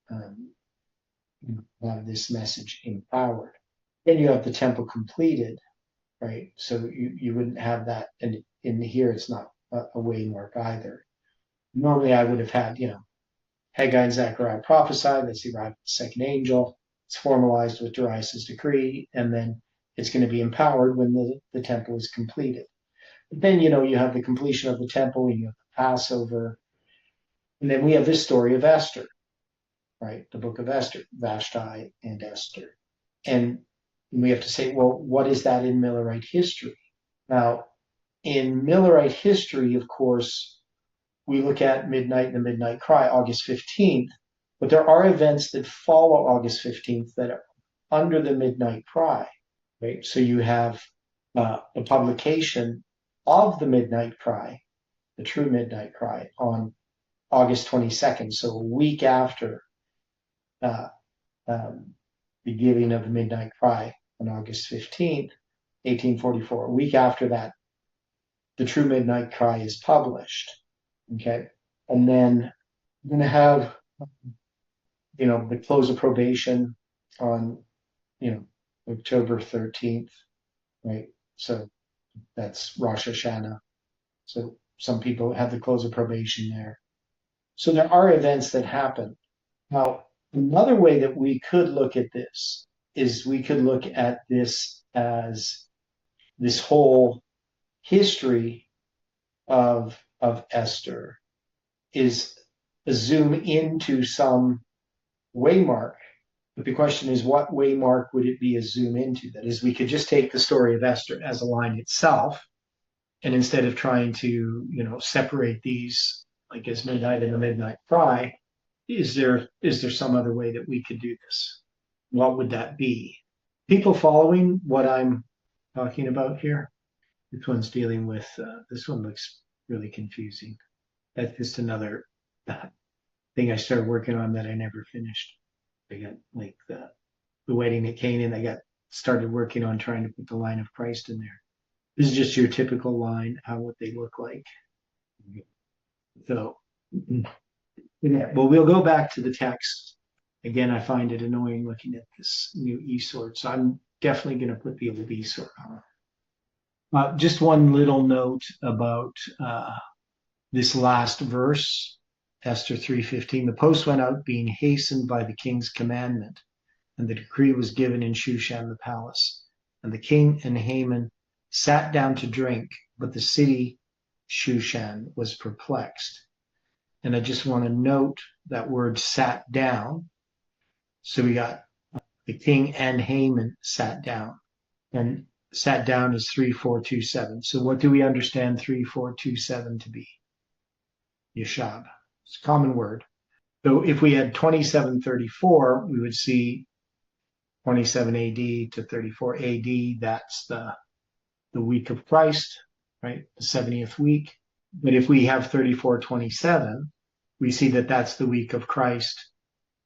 have this message empowered. Then you have the temple completed, right? So you wouldn't have that. And in here, it's not a way mark either. Normally, I would have had, Haggai and Zechariah prophesied, that's the arrival of the second angel. It's formalized with Darius' decree, and then it's going to be empowered when the temple is completed. But then, you have the completion of the temple, and you have the Passover. And then we have this story of Esther, right? The book of Esther, Vashti and Esther. And we have to say, well, what is that in Millerite history? Now, in Millerite history, of course, we look at midnight and the midnight cry, August 15th, but there are events that follow August 15th that are under the midnight cry, right? So you have the publication of the midnight cry, the true midnight cry, on August 22nd, so a week after the giving of the midnight cry on August 15th, 1844. A week after that, the true midnight cry is published. Okay. And then we're going to have, the close of probation on, October 13th, right? So that's Rosh Hashanah. So some people have the close of probation there. So there are events that happen. Now, another way that we could look at this is we could look at this as this whole history of Esther is a zoom into some waymark. But the question is, what waymark would it be a zoom into? That is, we could just take the story of Esther as a line itself, and instead of trying to, separate these, like as midnight and the midnight cry, is there some other way that we could do this? What would that be? People following what I'm talking about here? This one's dealing with, this one looks really confusing. That's just another thing I started working on that I never finished. I got like the wedding at Canaan. I started working on trying to put the line of Christ in there. This is just your typical line, how would they look like? So, yeah, well, we'll go back to the text. Again, I find it annoying looking at this new e-sword, so I'm definitely going to put the old e-sword on. Just one little note about this last verse, Esther 3:15. The post went out being hastened by the king's commandment, and the decree was given in Shushan the palace. And the king and Haman sat down to drink, but the city Shushan was perplexed. And I just want to note that word sat down. So we got the king and Haman sat down. And sat down is 3427. So what do we understand 3427 to be? Yeshab. It's a common word. So if we had 2734, we would see 27 AD to 34 AD. That's the week of Christ, right? The 70th week. But if we have 3427, we see that that's the week of Christ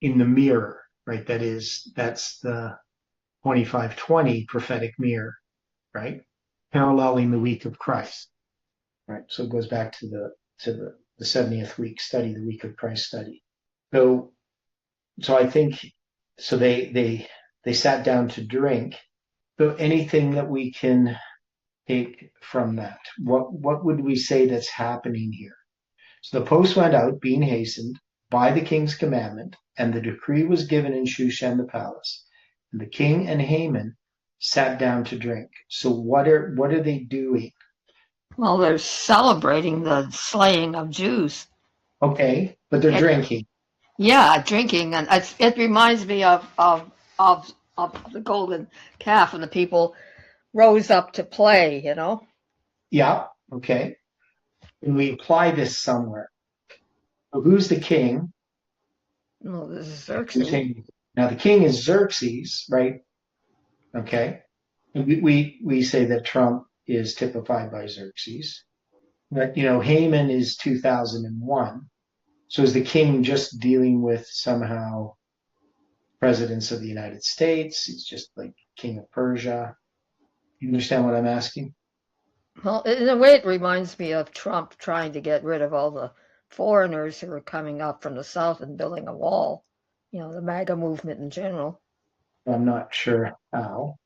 in the mirror, right? That's the 2520 prophetic mirror, right? Paralleling the week of Christ, right? So it goes back to the 70th week study, the week of Christ study. So I think, so they sat down to drink. So anything that we can take from that, what would we say that's happening here? So the post went out, being hastened by the king's commandment, and the decree was given in Shushan the palace. And the king and Haman sat down to drink. So what are they doing? Well, they're celebrating the slaying of Jews. Okay, but they're drinking. Yeah, drinking, and it reminds me of the golden calf, and the people rose up to play. Yeah, okay. And we apply this somewhere. So who's the king? Well, this is Xerxes. Now the king is Xerxes, right? Okay. And we say that Trump is typified by Xerxes. But Haman is 2001. So is the king just dealing with somehow presidents of the United States? He's just like king of Persia. You understand what I'm asking? Well, in a way, it reminds me of Trump trying to get rid of all the foreigners who are coming up from the south and building a wall. The MAGA movement in general. I'm not sure how.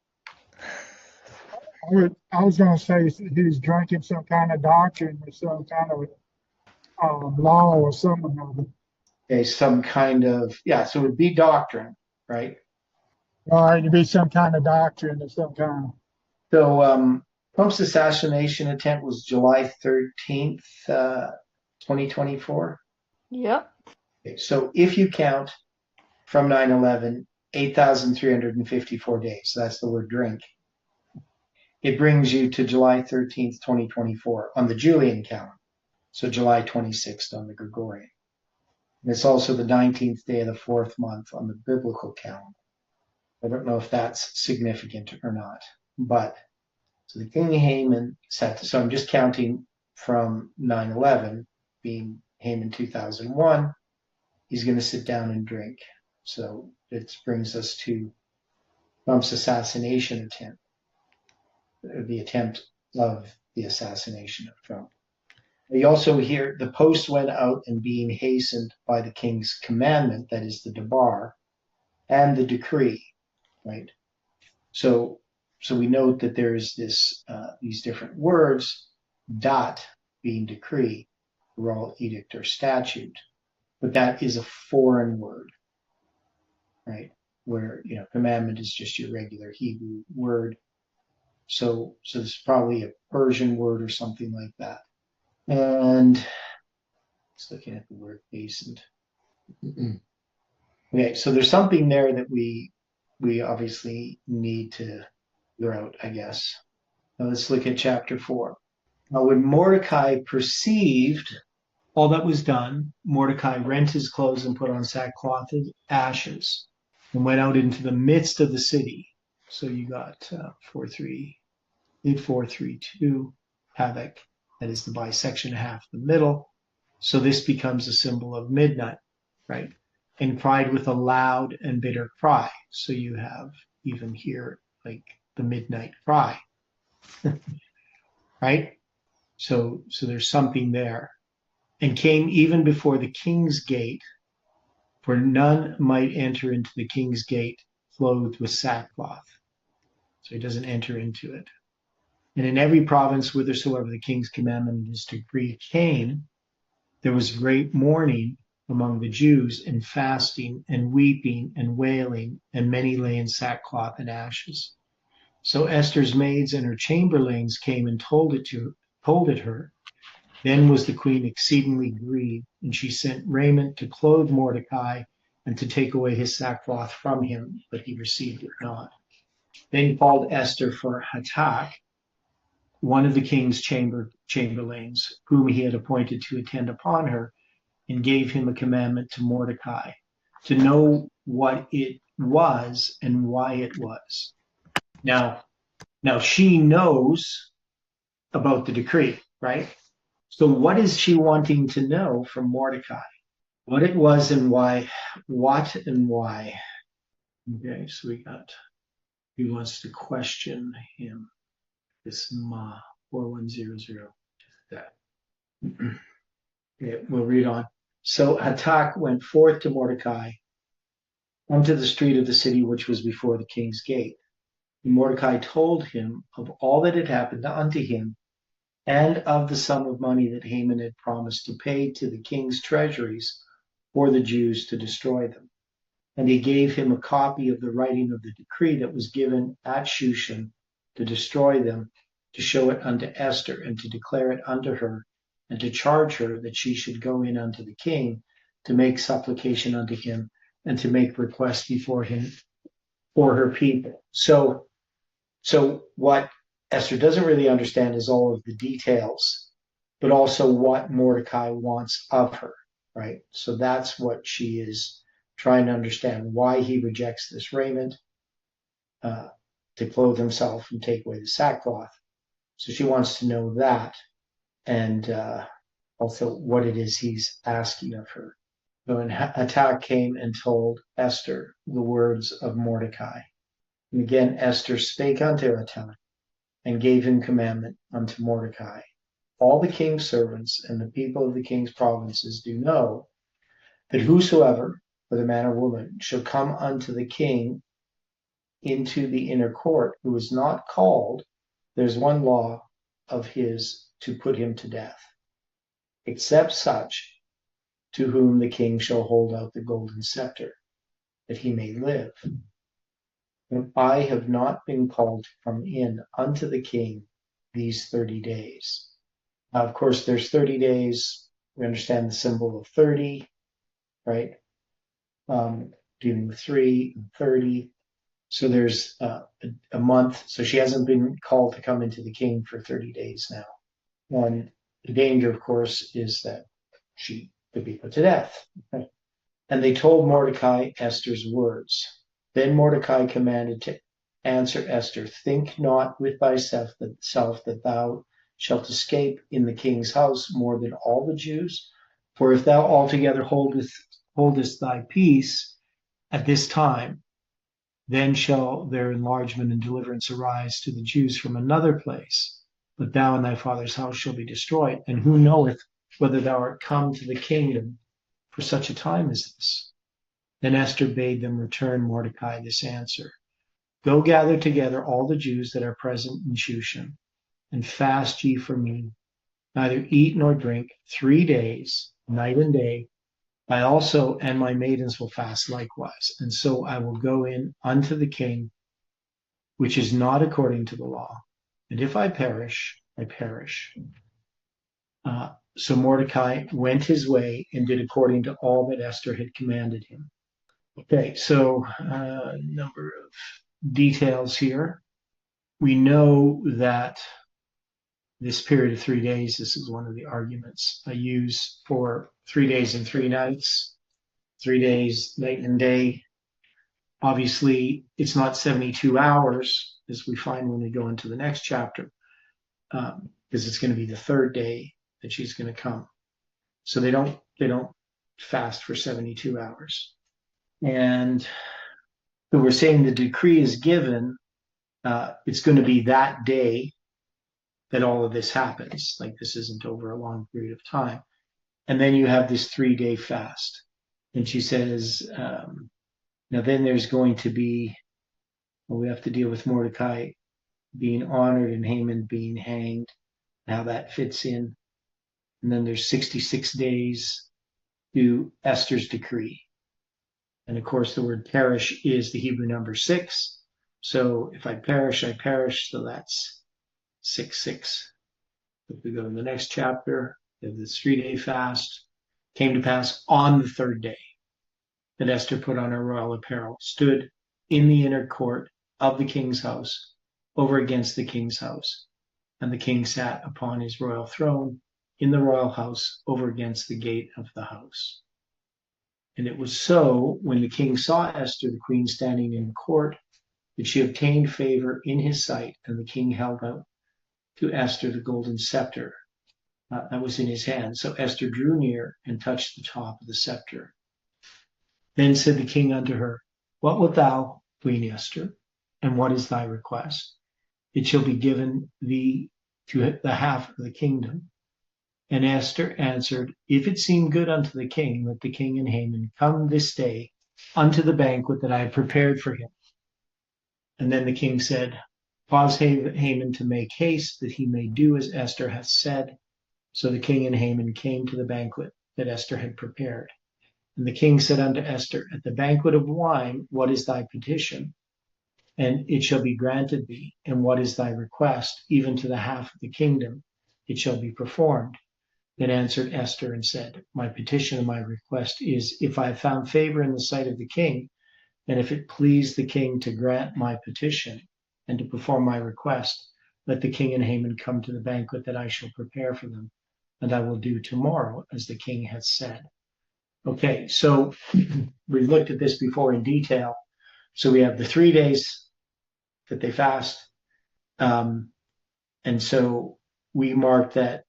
I was going to say he's drinking some kind of doctrine or some kind of law or something. Okay, some kind of, yeah, so it would be doctrine, right? Right, it'd be some kind of doctrine or some kind. So Trump's assassination attempt was July 13th, 2024. Yep. Okay, so if you count from 9/11, 8,354 days, that's the word drink, it brings you to July 13th, 2024 on the Julian calendar. So July 26th on the Gregorian. And it's also the 19th day of the fourth month on the biblical calendar. I don't know if that's significant or not, but so the king Haman so I'm just counting from 9/11 being Haman 2001. He's going to sit down and drink. So it brings us to Trump's assassination attempt, the attempt of the assassination of Trump. We also hear the post went out and being hastened by the king's commandment, that is the debar, and the decree, right? So we note that there's these different words, dot being decree, royal edict or statute, but that is a foreign word, right? Where commandment is just your regular Hebrew word. So this is probably a Persian word or something like that. And just looking at the word hastened. Okay, so there's something there that we obviously need to figure out, I guess. Now let's look at chapter 4. Now when Mordecai perceived all that was done, Mordecai rent his clothes and put on sackcloth and ashes and went out into the midst of the city. So you got 432 havoc. That is the bisection half the middle. So this becomes a symbol of midnight, right? And cried with a loud and bitter cry. So you have even here like the midnight cry, right? So there's something there. And came even before the king's gate, for none might enter into the king's gate clothed with sackcloth. So he doesn't enter into it. And in every province whithersoever the king's commandment and his decree came, there was great mourning among the Jews, and fasting and weeping and wailing, and many lay in sackcloth and ashes. So Esther's maids and her chamberlains came and told it her. Then was the queen exceedingly grieved, and she sent raiment to clothe Mordecai and to take away his sackcloth from him, but he received it not. Then called Esther for Hatak, one of the king's chamberlains, whom he had appointed to attend upon her, and gave him a commandment to Mordecai to know what it was and why it was. Now she knows about the decree, right? So what is she wanting to know from Mordecai? What it was and why, what and why. Okay, so he wants to question him. This Ma 4100. That. Okay, we'll read on. So Hatak went forth to Mordecai unto the street of the city which was before the king's gate. And Mordecai told him of all that had happened unto him, and of the sum of money that Haman had promised to pay to the king's treasuries for the Jews to destroy them. And he gave him a copy of the writing of the decree that was given at Shushan to destroy them, to show it unto Esther, and to declare it unto her, and to charge her that she should go in unto the king to make supplication unto him, and to make request before him for her people. So what Esther doesn't really understand is all of the details, but also what Mordecai wants of her, right? So that's what she is trying to understand, why he rejects this raiment to clothe himself and take away the sackcloth. So she wants to know that, and also what it is he's asking of her. So when Hatak came and told Esther the words of Mordecai, and again Esther spake unto Hatak, and gave him commandment unto Mordecai. All the king's servants and the people of the king's provinces do know that whosoever, whether man or woman, shall come unto the king into the inner court, who is not called, there's one law of his to put him to death, except such to whom the king shall hold out the golden scepter, that he may live. And I have not been called to come in unto the king these 30 days. Now, of course, there's 30 days. We understand the symbol of 30, right? Dealing with 3 and 30. So there's a month. So she hasn't been called to come into the king for 30 days now. And the danger, of course, is that she could be put to death. Right? And they told Mordecai Esther's words. Then Mordecai commanded to answer Esther, think not with thyself that thou shalt escape in the king's house more than all the Jews. For if thou altogether holdest thy peace at this time, then shall their enlargement and deliverance arise to the Jews from another place. But thou and thy father's house shall be destroyed. And who knoweth whether thou art come to the kingdom for such a time as this? Then Esther bade them return Mordecai this answer. Go gather together all the Jews that are present in Shushan, and fast ye for me, neither eat nor drink 3 days, night and day. I also and my maidens will fast likewise, and so I will go in unto the king, which is not according to the law. And if I perish, I perish. So Mordecai went his way and did according to all that Esther had commanded him. Okay, so a number of details here. We know that this period of 3 days, this is one of the arguments I use for 3 days and 3 nights, 3 days, night and day. Obviously, it's not 72 hours, as we find when we go into the next chapter, because it's going to be the 3rd day that she's going to come. So they don't fast for 72 hours. And so we're saying the decree is given, it's going to be that day that all of this happens. Like, this isn't over a long period of time. And then you have this 3-day fast. And she says, now then there's going to be, we have to deal with Mordecai being honored and Haman being hanged, how that fits in. And then there's 66 days to Esther's decree. And of course, the word perish is the Hebrew number 6. So if I perish, I perish. So that's 6:6. If we go to the next chapter, we have this 3-day fast. Came to pass on the third day that Esther put on her royal apparel, stood in the inner court of the king's house, over against the king's house. And the king sat upon his royal throne in the royal house, over against the gate of the house. And it was so, when the king saw Esther, the queen, standing in the court, that she obtained favor in his sight, and the king held out to Esther the golden scepter that was in his hand. So Esther drew near and touched the top of the scepter. Then said the king unto her, What wilt thou, Queen Esther, and what is thy request? It shall be given thee to the half of the kingdom. And Esther answered, If it seem good unto the king, let the king and Haman come this day unto the banquet that I have prepared for him. And then the king said, Cause Haman to make haste, that he may do as Esther hath said. So the king and Haman came to the banquet that Esther had prepared. And the king said unto Esther, At the banquet of wine, what is thy petition? And it shall be granted thee. And what is thy request? Even to the half of the kingdom, it shall be performed. Then answered Esther and said, My petition and my request is, if I have found favor in the sight of the king, and if it please the king to grant my petition and to perform my request, let the king and Haman come to the banquet that I shall prepare for them, and I will do tomorrow as the king has said. Okay, so we've looked at this before in detail. So we have the 3 days that they fast. And so we mark that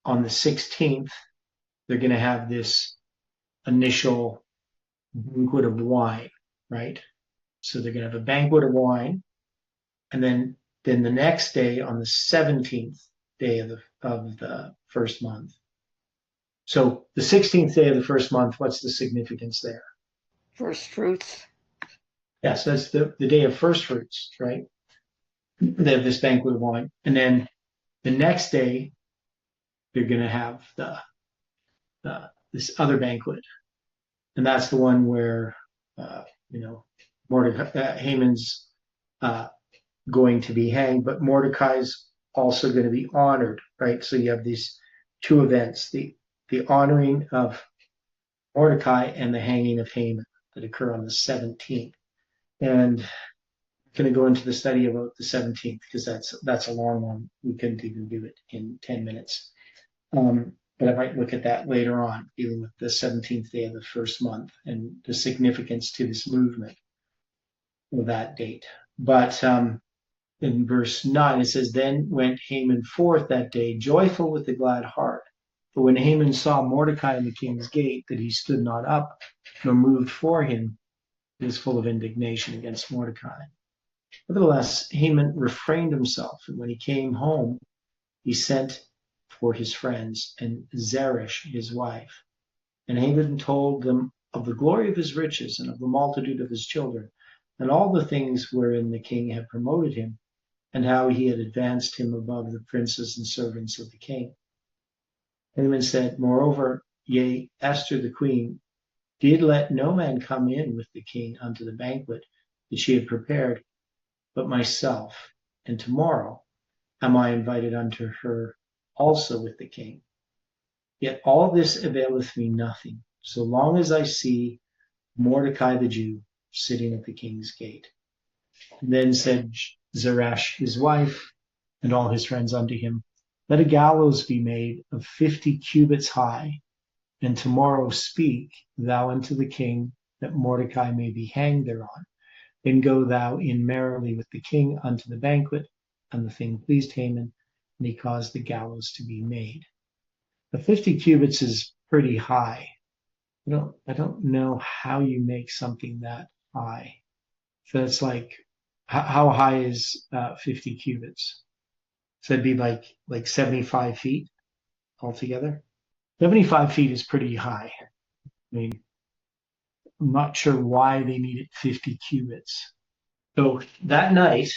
on the 16th, they're going to have this initial banquet of wine, right? So they're going to have a banquet of wine. And then the next day, on the 17th day of the first month. So the 16th day of the first month, what's the significance there? First fruits. Yes, that's the day of first fruits, right? They have this banquet of wine. And then the next day, they're going to have this other banquet. And that's the one where, Haman's going to be hanged, but Mordecai's also going to be honored, right? So you have these two events, the honoring of Mordecai and the hanging of Haman that occur on the 17th. And I'm going to go into the study about the 17th because that's a long one. We couldn't even do it in 10 minutes. But I might look at that later on, dealing with the 17th day of the first month and the significance to this movement of that date. But in verse 9, it says, Then went Haman forth that day, joyful with a glad heart. For when Haman saw Mordecai in the king's gate, that he stood not up, nor moved for him, he was full of indignation against Mordecai. Nevertheless, Haman refrained himself, and when he came home, he sent for his friends and Zeresh his wife. And Haman told them of the glory of his riches and of the multitude of his children, and all the things wherein the king had promoted him, and how he had advanced him above the princes and servants of the king. Haman said, Moreover, yea, Esther the queen did let no man come in with the king unto the banquet that she had prepared, but myself, and tomorrow am I invited unto her also with the king. Yet all this availeth me nothing, so long as I see Mordecai the Jew sitting at the king's gate. And then said Zeresh his wife and all his friends unto him, Let a gallows be made of 50 cubits high, and tomorrow speak thou unto the king, that Mordecai may be hanged thereon. Then go thou in merrily with the king unto the banquet. And the thing pleased Haman, and he caused the gallows to be made. The 50 cubits is pretty high. I don't know how you make something that high. So it's like, how high is 50 cubits? So it'd be like 75 feet altogether. 75 feet is pretty high. I mean, I'm not sure why they needed 50 cubits. So that night,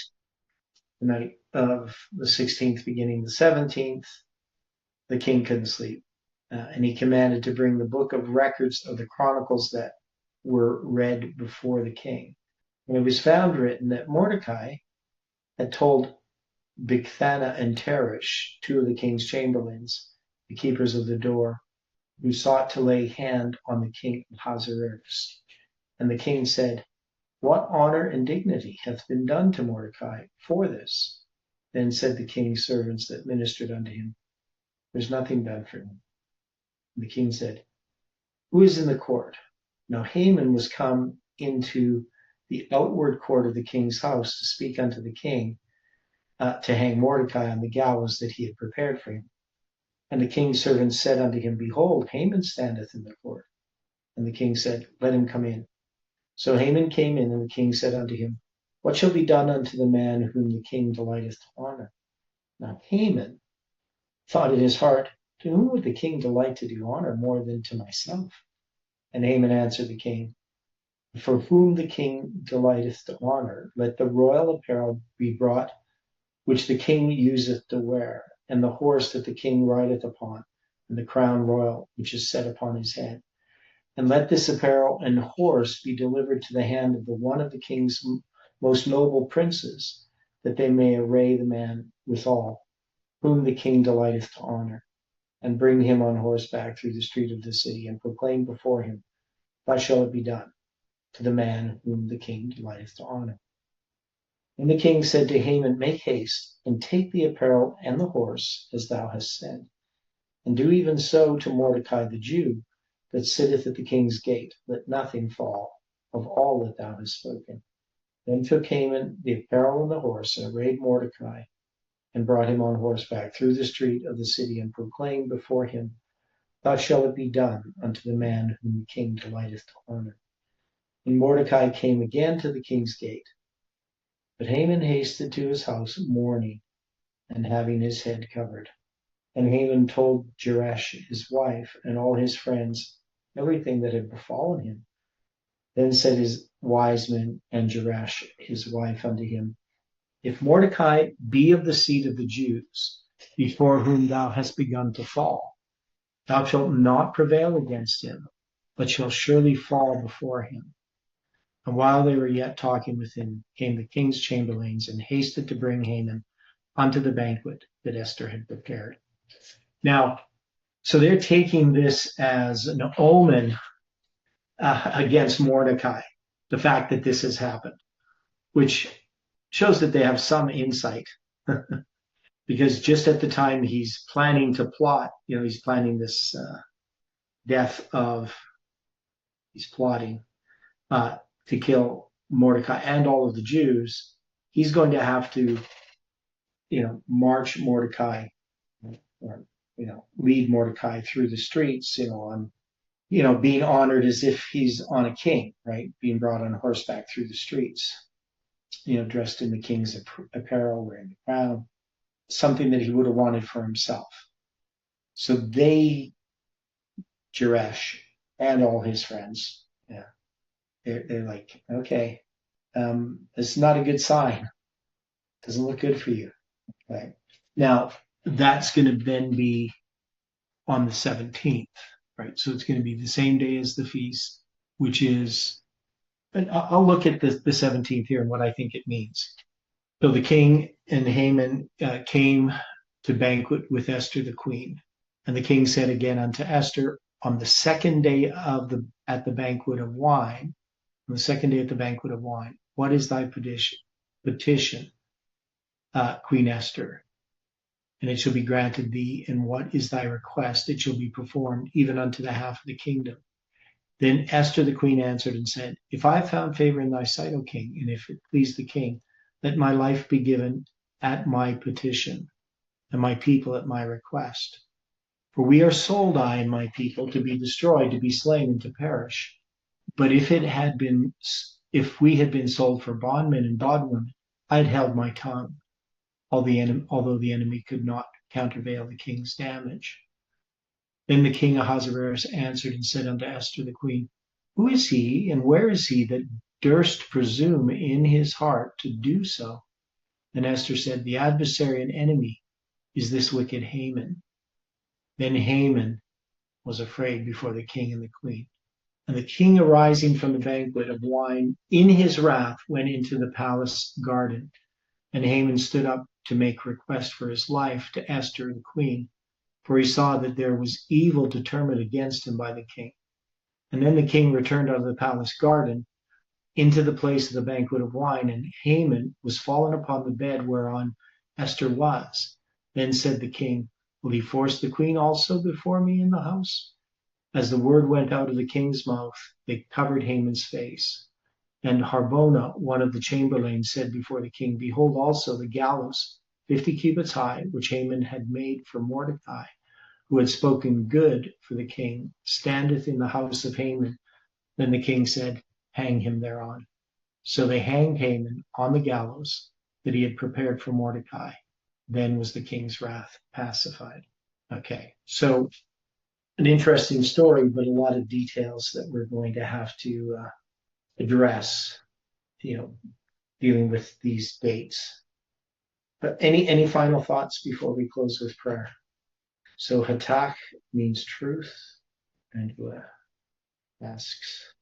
the night of the 16th, beginning the 17th, the king couldn't sleep. And he commanded to bring the book of records of the chronicles that were read before the king. And it was found written that Mordecai had told Bigthana and Teresh, two of the king's chamberlains, the keepers of the door, who sought to lay hand on the king of Ahasuerus. And the king said, What honor and dignity hath been done to Mordecai for this? Then said the king's servants that ministered unto him, There's nothing done for him. And the king said, Who is in the court? Now Haman was come into the outward court of the king's house to speak unto the king, to hang Mordecai on the gallows that he had prepared for him. And the king's servants said unto him, Behold, Haman standeth in the court. And the king said, Let him come in. So Haman came in, and the king said unto him, What shall be done unto the man whom the king delighteth to honor? Now Haman thought in his heart, To whom would the king delight to do honor more than to myself? And Haman answered the king, For whom the king delighteth to honor, let the royal apparel be brought, which the king useth to wear, and the horse that the king rideth upon, and the crown royal which is set upon his head. And let this apparel and horse be delivered to the hand of the one of the king's most noble princes, that they may array the man withal, whom the king delighteth to honor, and bring him on horseback through the street of the city, and proclaim before him, Thus shall it be done to the man whom the king delighteth to honor. And the king said to Haman, Make haste, and take the apparel and the horse, as thou hast said, and do even so to Mordecai the Jew, that sitteth at the king's gate. Let nothing fall of all that thou hast spoken. Then took Haman the apparel and the horse, and arrayed Mordecai, and brought him on horseback through the street of the city, and proclaimed before him, Thus shall it be done unto the man whom the king delighteth to honor. And Mordecai came again to the king's gate. But Haman hasted to his house mourning, and having his head covered. And Haman told Zeresh his wife and all his friends everything that had befallen him. Then said his wise men and Zeresh his wife unto him, If Mordecai be of the seed of the Jews, before whom thou hast begun to fall, thou shalt not prevail against him, but shall surely fall before him. And while they were yet talking with him, came the king's chamberlains, and hasted to bring Haman unto the banquet that Esther had prepared. Now, so they're taking this as an omen against Mordecai, the fact that this has happened, which shows that they have some insight. Because just at the time he's planning to plot, he's planning this he's plotting to kill Mordecai and all of the Jews, he's going to have to, march Mordecai, or, lead Mordecai through the streets, on, being honored as if he's on a king, right? Being brought on horseback through the streets, dressed in the king's apparel, wearing the crown, something that he would have wanted for himself. So Zeresh and all his friends, they're like, okay, it's not a good sign. Doesn't look good for you. Okay. Now, that's going to then be on the 17th, right? So it's going to be the same day as the feast, which is, and I'll look at the 17th here and what I think it means. So the king and Haman came to banquet with Esther the queen. And the king said again unto Esther, on the second day at the banquet of wine, what is thy petition, Queen Esther? And it shall be granted thee. And what is thy request? It shall be performed, even unto the half of the kingdom. Then Esther the queen answered and said, If I have found favor in thy sight, O king, and if it please the king, let my life be given at my petition, and my people at my request. For we are sold, I and my people, to be destroyed, to be slain, and to perish. But if we had been sold for bondmen and bondwomen, I had held my tongue, although the enemy could not countervail the king's damage. Then the king Ahasuerus answered and said unto Esther the queen, Who is he, and where is he that durst presume in his heart to do so? And Esther said, The adversary and enemy is this wicked Haman. Then Haman was afraid before the king and the queen. And the king, arising from the banquet of wine, in his wrath went into the palace garden. And Haman stood up to make request for his life to Esther the queen, for he saw that there was evil determined against him by the king. And then the king returned out of the palace garden into the place of the banquet of wine, and Haman was fallen upon the bed whereon Esther was. Then said the king, will he force the queen also before me in the house? As the word went out of the king's mouth, they covered Haman's face. And Harbona, one of the chamberlains, said before the king, behold also the gallows, 50 cubits high, which Haman had made for Mordecai, who had spoken good for the king, standeth in the house of Haman. Then the king said, hang him thereon. So they hanged Haman on the gallows that he had prepared for Mordecai. Then was the king's wrath pacified. Okay, so an interesting story, but a lot of details that we're going to have to address, dealing with these dates. But any final thoughts before we close with prayer? So Hatak means truth, and asks.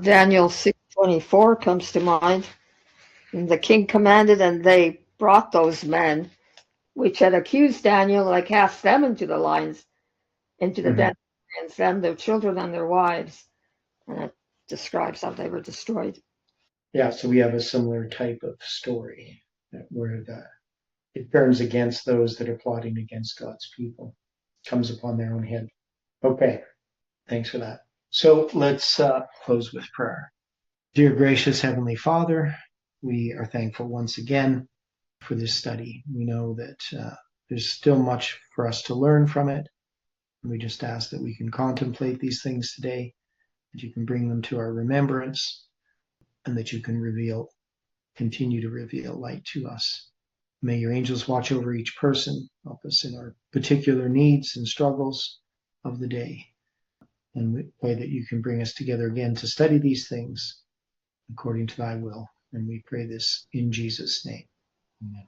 Daniel 6:24 comes to mind. And the king commanded, and they brought those men which had accused Daniel, and they cast them into the lions, into the den, and them, their children, and their wives. And it describes how they were destroyed. Yeah, so we have a similar type of story where it turns against those that are plotting against God's people. It comes upon their own head. Okay, thanks for that. So let's close with prayer. Dear gracious Heavenly Father, we are thankful once again for this study. We know that there's still much for us to learn from it. And we just ask that we can contemplate these things today, that you can bring them to our remembrance, and that you can continue to reveal light to us. May your angels watch over each person, help us in our particular needs and struggles of the day. And we pray that you can bring us together again to study these things according to thy will. And we pray this in Jesus' name. Amen.